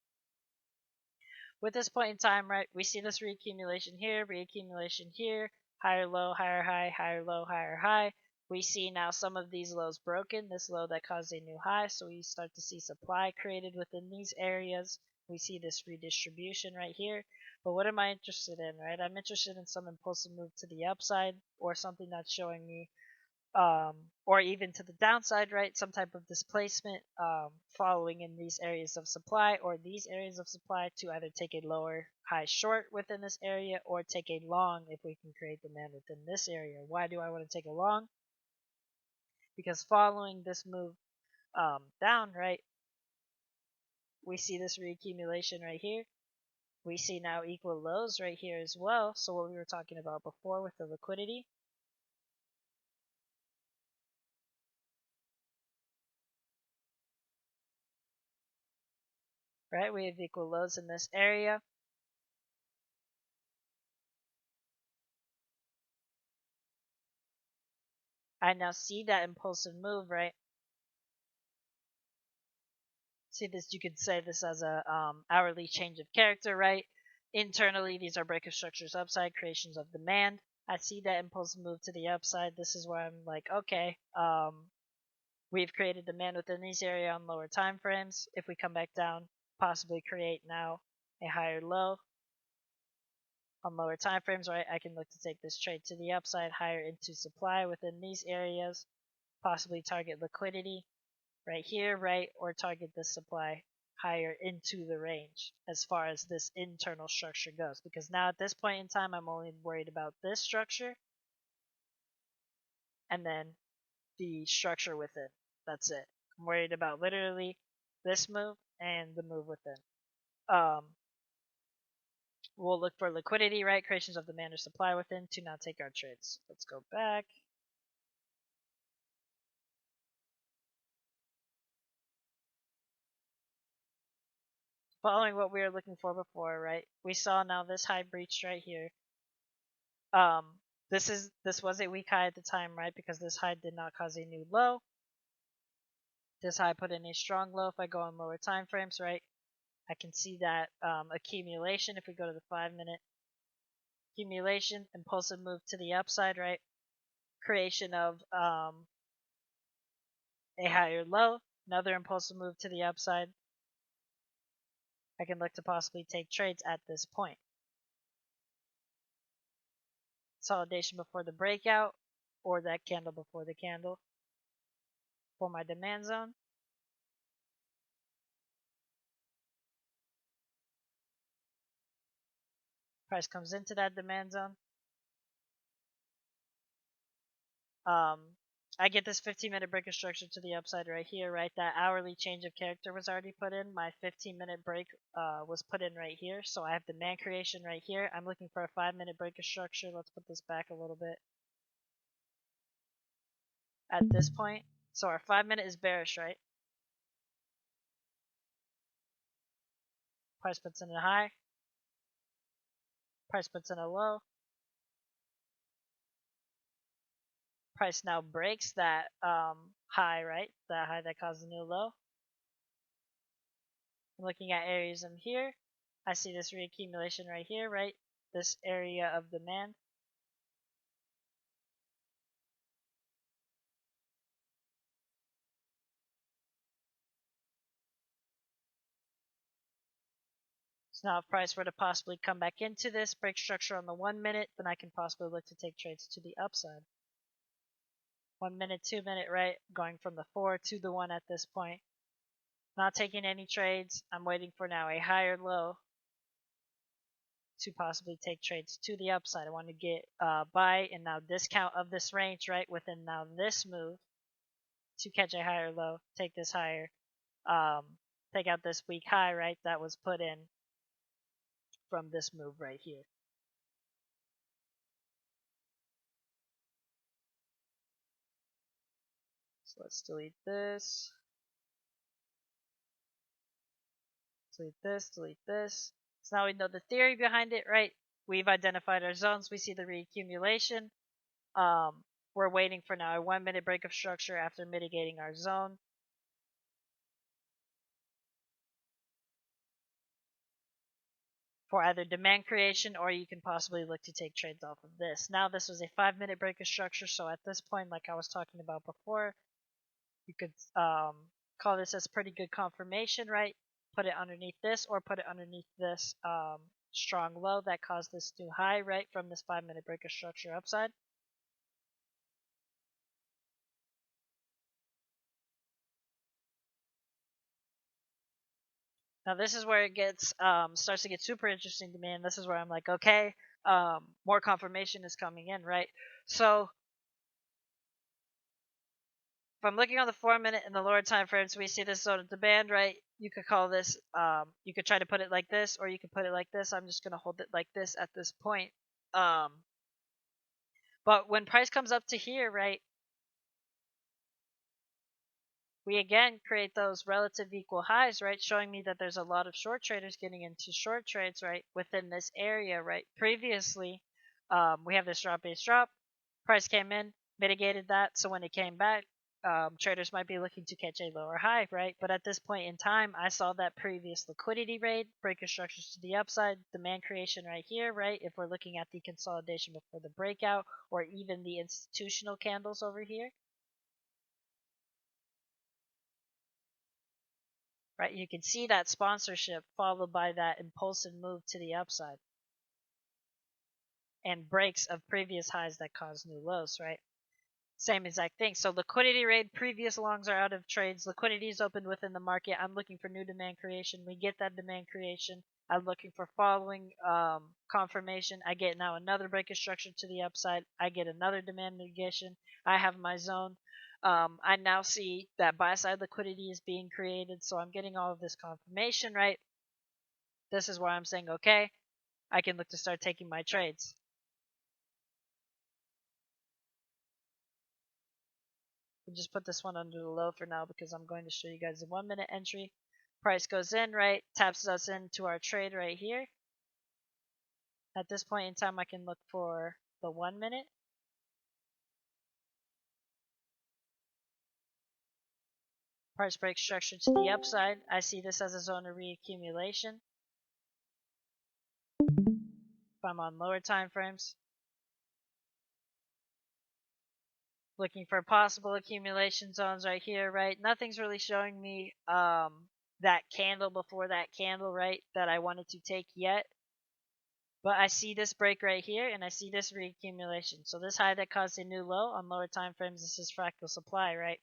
with this point in time, right, we see this reaccumulation here, higher low, higher high, higher low, higher high. We see now some of these lows broken, this low that caused a new high, so we start to see supply created within these areas. We see this redistribution right here. But what am I interested in, right? I'm interested in some impulsive move to the upside or something that's showing me or even to the downside, right? Some type of displacement following in these areas of supply or these areas of supply to either take a lower high short within this area or take a long if we can create demand within this area. Why do I want to take a long? Because following this move down, right, we see this reaccumulation right here. We see now equal lows right here as well. So what we were talking about before with the liquidity. Right, we have equal lows in this area. I now see that impulsive move, right? See this, you could say this as a hourly change of character, right? Internally, these are breaker structures upside, creations of demand. I see that impulsive move to the upside. This is where I'm like, okay, we've created demand within these area on lower time frames. If we come back down, possibly create now a higher low on lower time frames, right? I can look to take this trade to the upside, higher into supply within these areas, possibly target liquidity right here, right? Or target this supply higher into the range as far as this internal structure goes. Because now at this point in time, I'm only worried about this structure and then the structure within. That's it. I'm worried about literally this move and the move within. We'll look for liquidity, right? Creations of demand or supply within to now take our trades. Let's go back. Following what we were looking for before, right? We saw now this high breached right here. This was a weak high at the time, right? Because this high did not cause a new low. This high put in a strong low. If I go on lower time frames, right, I can see that accumulation. If we go to the 5-minute accumulation, impulsive move to the upside, right? Creation of a higher low, another impulsive move to the upside. I can look to possibly take trades at this point. Consolidation before the breakout or that candle before the candle for my demand zone. Price comes into that demand zone. I get this 15-minute breaker structure to the upside right here, right? That hourly change of character was already put in. My 15-minute break was put in right here. So I have demand creation right here. I'm looking for a 5-minute breaker structure. Let's put this back a little bit. At this point, so our 5-minute is bearish, right? Price puts in a high. Price puts in a low. Price now breaks that high, right? That high that caused a new low. I'm looking at areas in here. I see this reaccumulation right here, right? This area of demand. So now if price were to possibly come back into this, break structure on the 1-minute, then I can possibly look to take trades to the upside. 1-minute, 2-minute, right? Going from the 4 to the 1 at this point. Not taking any trades. I'm waiting for now a higher low to possibly take trades to the upside. I want to get buy and now discount of this range, right, within now this move to catch a higher low, take this higher, take out this weak high, right, that was put in from this move right here. So let's delete this. Delete this, delete this. So now we know the theory behind it, right? We've identified our zones. We see the reaccumulation. We're waiting for now a 1 minute break of structure after mitigating our zone. For either demand creation or you can possibly look to take trades off of this. Now this was a 5 minute break of structure, so at this point, like I was talking about before, you could call this as pretty good confirmation, right? Put it underneath this or put it underneath this strong low that caused this new high, right, from this 5 minute break of structure upside. Now this is where it gets starts to get super interesting to me, and this is where I'm like, okay, more confirmation is coming in, right? So if I'm looking on the 4 minute and the lower time frames, we see this zone of demand, right? You could call this, you could try to put it like this, or you could put it like this. I'm just gonna hold it like this at this point. But when price comes up to here, right, we again create those relative equal highs, right, showing me that there's a lot of short traders getting into short trades, right, within this area, right. Previously, we have this drop base drop, price came in, mitigated that, so when it came back, traders might be looking to catch a lower high, right. But at this point in time, I saw that previous liquidity raid, breaker structures to the upside, demand creation right here, right, if we're looking at the consolidation before the breakout, or even the institutional candles over here. Right, you can see that sponsorship followed by that impulsive move to the upside and breaks of previous highs that caused new lows, right? Same exact thing. So liquidity raid, previous longs are out of trades. Liquidity is opened within the market. I'm looking for new demand creation. We get that demand creation. I'm looking for following confirmation. I get now another break of structure to the upside. I get another demand negation. I have my zone. I now see that buy side liquidity is being created, so I'm getting all of this confirmation, right? This is where I'm saying, okay, I can look to start taking my trades. We'll just put this one under the low for now because I'm going to show you guys the 1 minute entry. Price goes in, right, taps us into our trade right here. At this point in time, I can look for the 1 minute. Price break structure to the upside. I see this as a zone of reaccumulation. If I'm on lower time frames, looking for possible accumulation zones right here, right? Nothing's really showing me that candle before that candle, right, that I wanted to take yet. But I see this break right here, and I see this reaccumulation. So this high that caused a new low on lower time frames, this is fractal supply, right?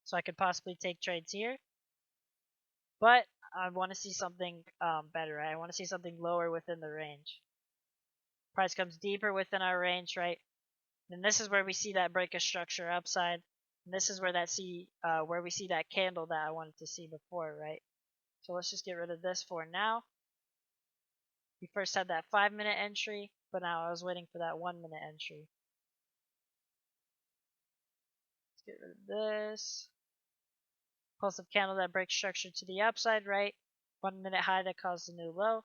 So I could possibly take trades here. But I want to see something better, right? I want to see something lower within the range. Price comes deeper within our range, right? And this is where we see that break of structure upside. And this is where where we see that candle that I wanted to see before, right? So let's just get rid of this for now. We first had that 5 minute entry, but now I was waiting for that 1 minute entry. Let's get rid of this. Impulsive candle that breaks structure to the upside, right? 1 minute high that caused a new low.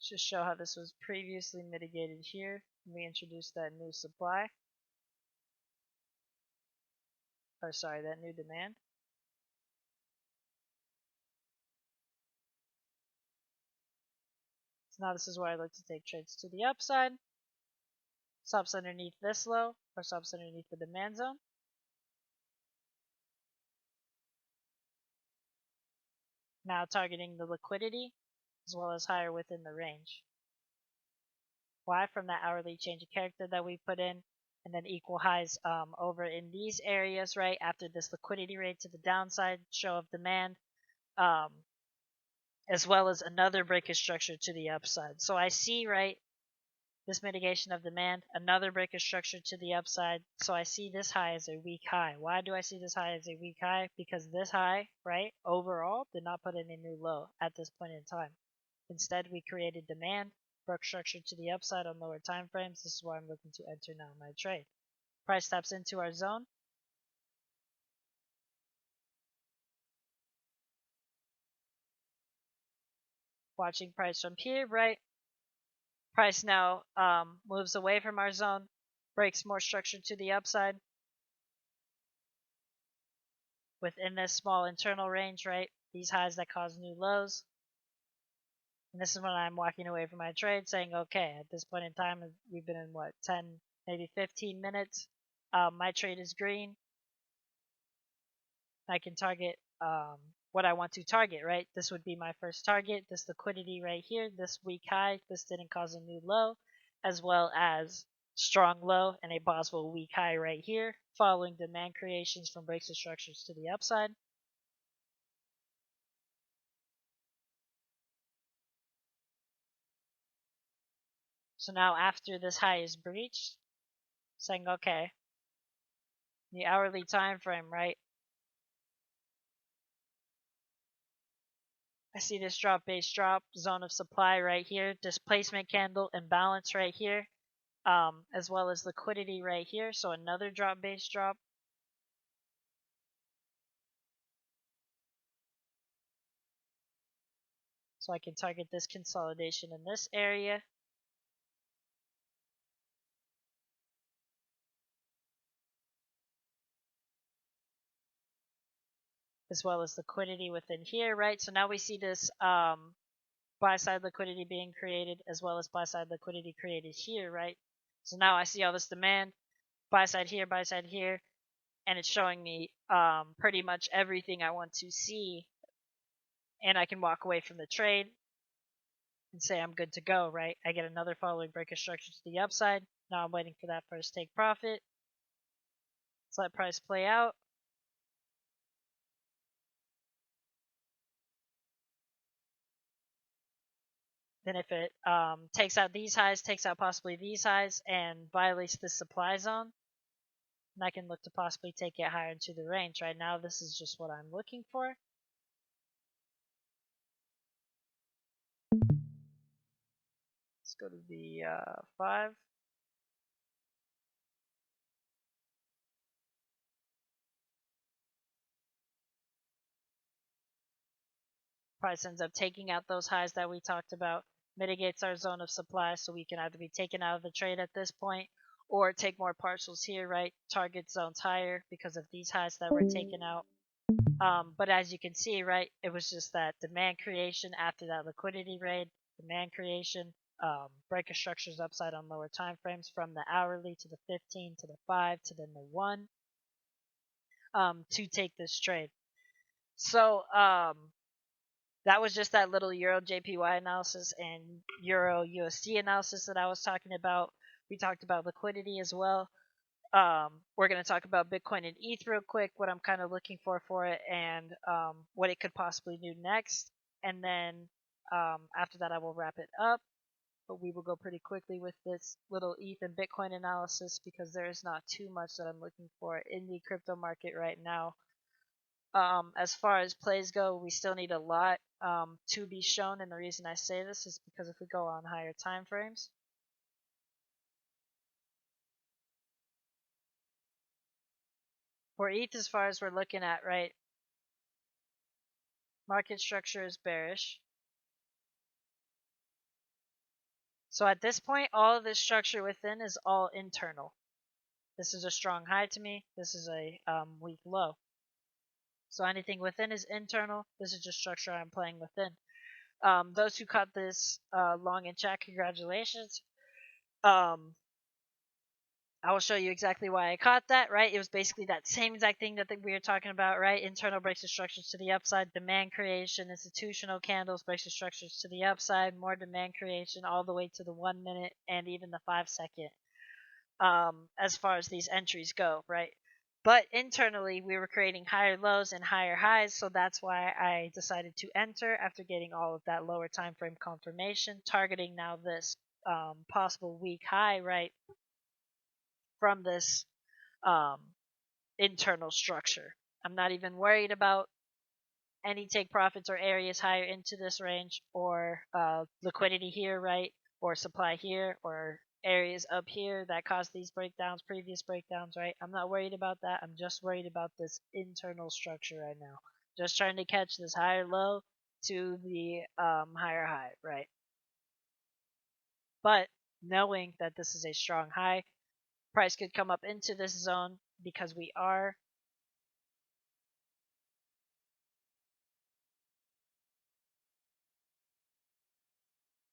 Just show how this was previously mitigated here. We introduced that new supply. Or sorry, that new demand. So now this is where I look to take trades to the upside. Stops underneath this low, or stops underneath the demand zone. Now targeting the liquidity, as well as higher within the range. Y from that hourly change of character that we put in, and then equal highs over in these areas, right, after this liquidity rate to the downside, show of demand, as well as another breakage structure to the upside. So I see, right, this mitigation of demand, another breakage structure to the upside. So I see this high as a weak high. Why do I see this high as a weak high? Because this high, right, overall did not put in a new low at this point in time. Instead, we created demand, broke structure to the upside on lower time frames. This is why I'm looking to enter now my trade. Price taps into our zone. Watching price from here, right? Price now moves away from our zone, breaks more structure to the upside. Within this small internal range, right? These highs that cause new lows. And this is when I'm walking away from my trade saying, okay, at this point in time, we've been in what, 10, maybe 15 minutes. My trade is green. I can target what I want to target, right? This would be my first target, this liquidity right here, this weak high, this didn't cause a new low, as well as strong low and a Boswell weak high right here, following demand creations from breaks and structures to the upside. So now after this high is breached, saying, okay, the hourly time frame, right? I see this drop base drop, zone of supply right here, displacement candle, imbalance right here, as well as liquidity right here. So another drop base drop. So I can target this consolidation in this area. As well as liquidity within here, right? So now we see this buy-side liquidity being created, as well as buy-side liquidity created here, right? So now I see all this demand, buy-side here, and it's showing me pretty much everything I want to see, and I can walk away from the trade and say I'm good to go, right? I get another following breaker structure to the upside. Now I'm waiting for that first take profit. Let's let price play out. Then if it takes out these highs, takes out possibly these highs, and violates the supply zone, then I can look to possibly take it higher into the range. Right now, this is just what I'm looking for. Let's go to the 5. Price ends up taking out those highs that we talked about, mitigates our zone of supply, so we can either be taken out of the trade at this point or take more partials here, right? Target zones higher because of these highs that were taken out. But as you can see, right, it was just that demand creation after that liquidity raid, demand creation, breaker structures upside on lower time frames from the hourly to the 15 to the 5 to then the 1 to take this trade. So that was just that little Euro JPY analysis and Euro USD analysis that I was talking about. We talked about liquidity as well. We're going to talk about Bitcoin and ETH real quick, what I'm kind of looking for it, and what it could possibly do next. And then after that, I will wrap it up. But we will go pretty quickly with this little ETH and Bitcoin analysis because there is not too much that I'm looking for in the crypto market right now. As far as plays go, we still need a lot to be shown, and the reason I say this is because if we go on higher time frames, for ETH, as far as we're looking at, right, market structure is bearish. So at this point, all of this structure within is all internal. This is a strong high to me. This is a weak low. So anything within is internal. This is just structure I'm playing within. Those who caught this long in chat, congratulations. I I will show you exactly why I caught that, right? It was basically that same exact thing that we were talking about, right? Internal breaks and structures to the upside, demand creation, institutional candles, breaks and structures to the upside, more demand creation all the way to the 1 minute and even the 5 second, as far as these entries go, right? But internally, we were creating higher lows and higher highs, so that's why I decided to enter after getting all of that lower time frame confirmation, targeting now this possible weak high, right? From this internal structure. I'm not even worried about any take profits or areas higher into this range, or liquidity here, right? Or supply here, or areas up here that caused these breakdowns, previous breakdowns, right? I'm not worried about that. I'm just worried about this internal structure right now. Just trying to catch this higher low to the higher high, right? But knowing that this is a strong high, price could come up into this zone because we are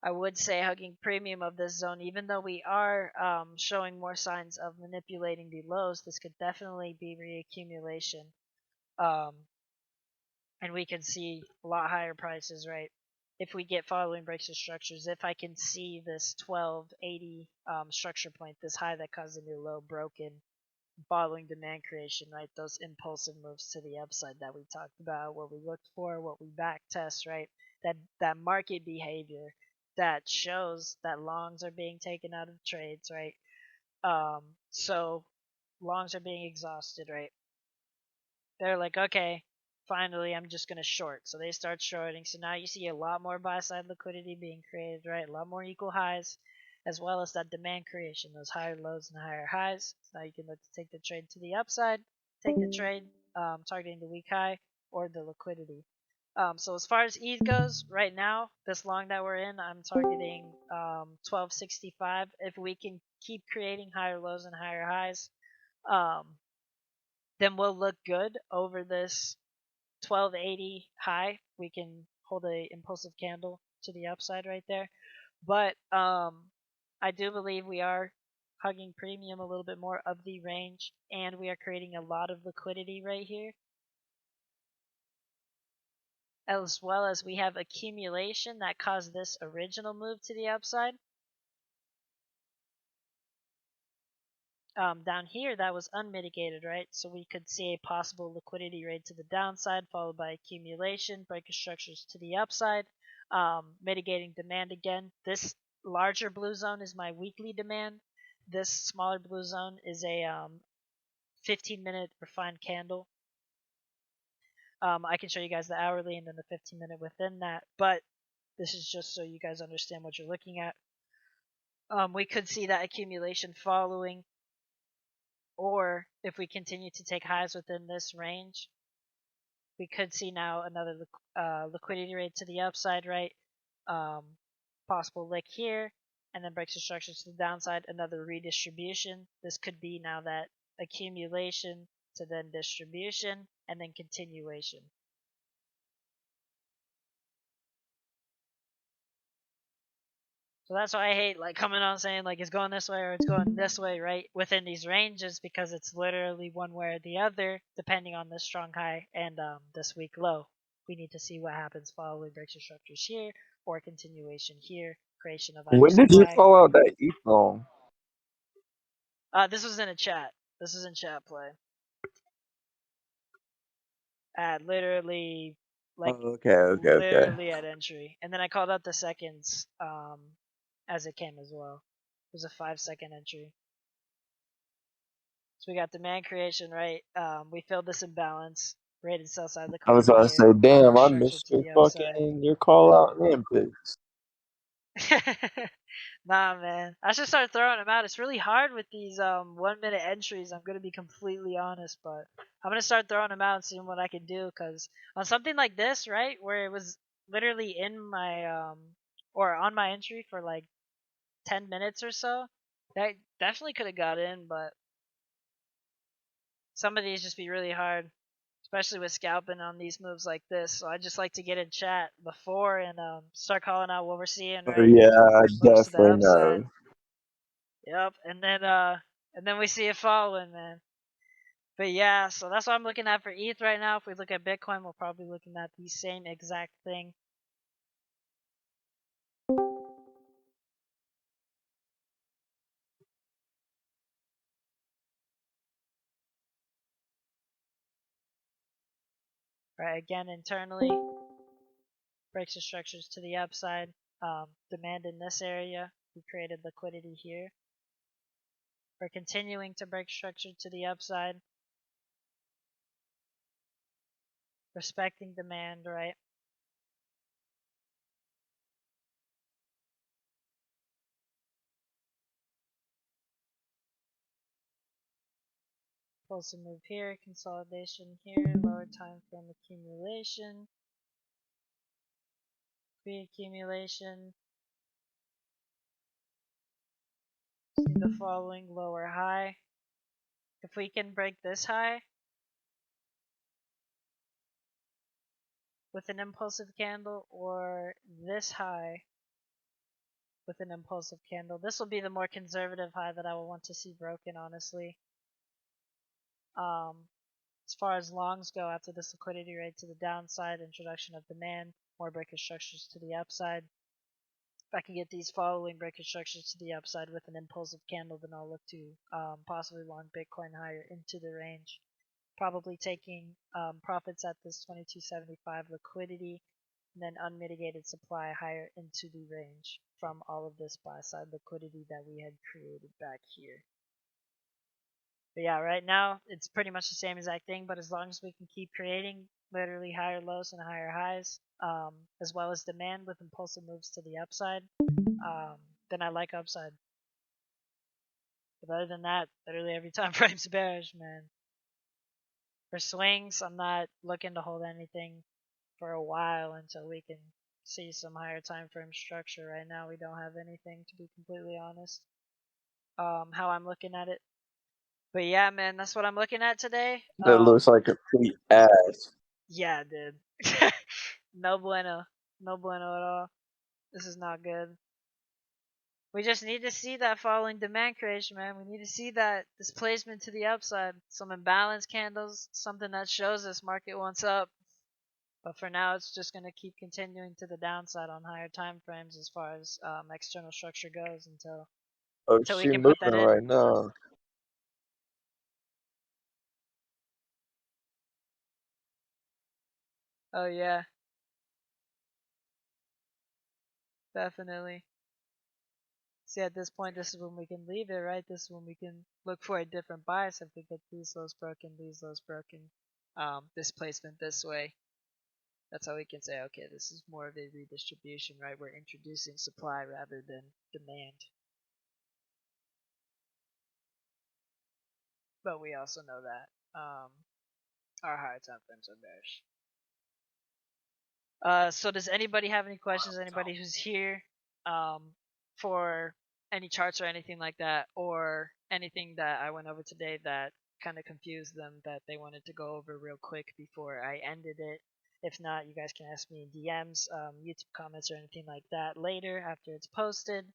I would say hugging premium of this zone, even though we are showing more signs of manipulating the lows. This could definitely be reaccumulation, and we can see a lot higher prices, right? If we get following breaks of structures, if I can see this 1280 structure point, this high that caused a new low broken, following demand creation, right? Those impulsive moves to the upside that we talked about, what we looked for, what we back test, right? That market behavior that shows that longs are being taken out of trades, right? So longs are being exhausted, right? They're like, okay, finally, I'm just gonna short. So they start shorting. So now you see a lot more buy side liquidity being created, right? A lot more equal highs, as well as that demand creation, those higher lows and higher highs. So now you can look to take the trade to the upside, take the trade targeting the weak high or the liquidity. So as far as ETH goes, right now, this long that we're in, I'm targeting 1265. If we can keep creating higher lows and higher highs, then we'll look good over this 1280 high. We can hold a impulsive candle to the upside right there. But I do believe we are hugging premium a little bit more of the range, and we are creating a lot of liquidity right here, as well as we have accumulation that caused this original move to the upside. Down here, that was unmitigated, right? So we could see a possible liquidity rate to the downside, followed by accumulation, breaker structures to the upside, mitigating demand again. This larger blue zone is my weekly demand. This smaller blue zone is a 15-minute refined candle. I can show you guys the hourly and then the 15-minute within that, but this is just so you guys understand what you're looking at. We could see that accumulation following, or if we continue to take highs within this range, we could see now another liquidity rate to the upside, right? Possible lick here, and then breaks the structures to the downside, another redistribution. This could be now that accumulation to then distribution, and then continuation. So that's why I hate like coming on saying like it's going this way or it's going this way, right? Within these ranges, because it's literally one way or the other, depending on this strong high and this weak low. We need to see what happens following breaks or structures here, or continuation here, creation of either When did you supply. call out that ETH long? This was in a chat. This is in chat play. At literally, like, Oh, okay. literally at entry, and then I called out the seconds as it came as well. It was a 5-second entry. So we got demand creation, right? We filled this imbalance, rated sell side I was liquidity about to here, say, damn, break I structure missed to your the upside. your call out and inputs. Nah, man, I should start throwing them out. It's really hard with these 1 minute entries. I'm gonna be completely honest, but I'm gonna start throwing them out and seeing what I can do. Cause on something like this, right, where it was literally in my or on my entry for like 10 minutes or so, that definitely could have got in, but some of these just be really hard, especially with scalping on these moves like this. So I just like to get in chat before and start calling out what we're seeing, Oh right? yeah, I Moves to the definitely upside. know. Yep, and then and then we see it falling, man. But yeah, so that's what I'm looking at for ETH right now. If we look at Bitcoin, we're probably looking at the same exact thing. Right, again, internally, breaks the structures to the upside. Demand in this area, we created liquidity here. We're continuing to break structure to the upside. Respecting demand, right? Pulse and move here, consolidation here, lower time frame accumulation, pre-accumulation. See the following lower high. If we can break this high with an impulsive candle, or this high with an impulsive candle, this will be the more conservative high that I will want to see broken, honestly. As far as longs go, after this liquidity rate to the downside, introduction of demand, more breaker structures to the upside. If I can get these following breaker structures to the upside with an impulsive candle, then I'll look to possibly long Bitcoin higher into the range. Probably taking profits at this 22.75 liquidity, and then unmitigated supply higher into the range from all of this buy side liquidity that we had created back here. But yeah, right now it's pretty much the same exact thing, but as long as we can keep creating literally higher lows and higher highs, as well as demand with impulsive moves to the upside, then I like upside. But other than that, literally every time frame's bearish, man. For swings, I'm not looking to hold anything for a while until we can see some higher time frame structure. Right now we don't have anything, to be completely honest. How I'm looking at it. But yeah, man, that's what I'm looking at today. That looks like a complete ass. Yeah, dude. No bueno. No bueno at all. This is not good. We just need to see that following demand creation, man. We need to see that displacement to the upside. Some imbalance candles, something that shows us market wants up. But for now, it's just going to keep continuing to the downside on higher time frames as far as external structure goes until we She can put that moving in. right now. Oh yeah, definitely. See, at this point, this is when we can leave it, right? This is when we can look for a different bias if we get these lows broken, displacement this way. That's how we can say, okay, this is more of a redistribution, right? We're introducing supply rather than demand. But we also know that our higher time frames are bearish. So does anybody have any questions? Anybody who's here for any charts or anything like that, or anything that I went over today that kind of confused them that they wanted to go over real quick before I ended it? If not, you guys can ask me in DMs, YouTube comments, or anything like that later after it's posted.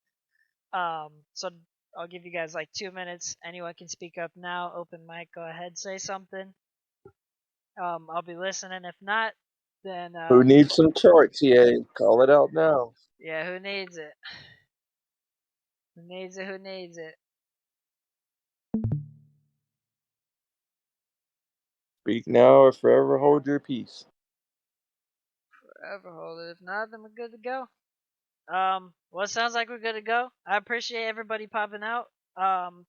So I'll give you guys like 2 minutes. Anyone can speak up now. Open mic. Go ahead, say something. I'll be listening. If not, then Who needs some charts? Yeah, call it out now. yeah, who needs it? Who needs it? Who needs it? Speak now or forever hold your peace. Forever hold it. If not, then we're good to go. Well, it sounds like we're good to go. I appreciate everybody popping out.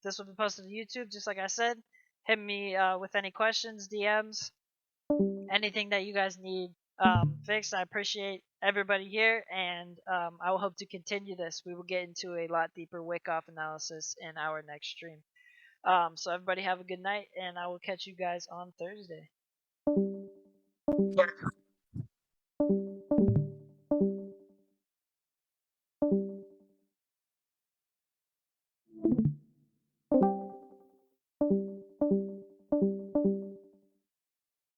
This will be posted to YouTube, just like I said. Hit me with any questions, DMs, anything that you guys need fixed. I appreciate everybody here, and I will hope to continue this. We will get into a lot deeper Wyckoff analysis in our next stream. So everybody have a good night, and I will catch you guys on Thursday.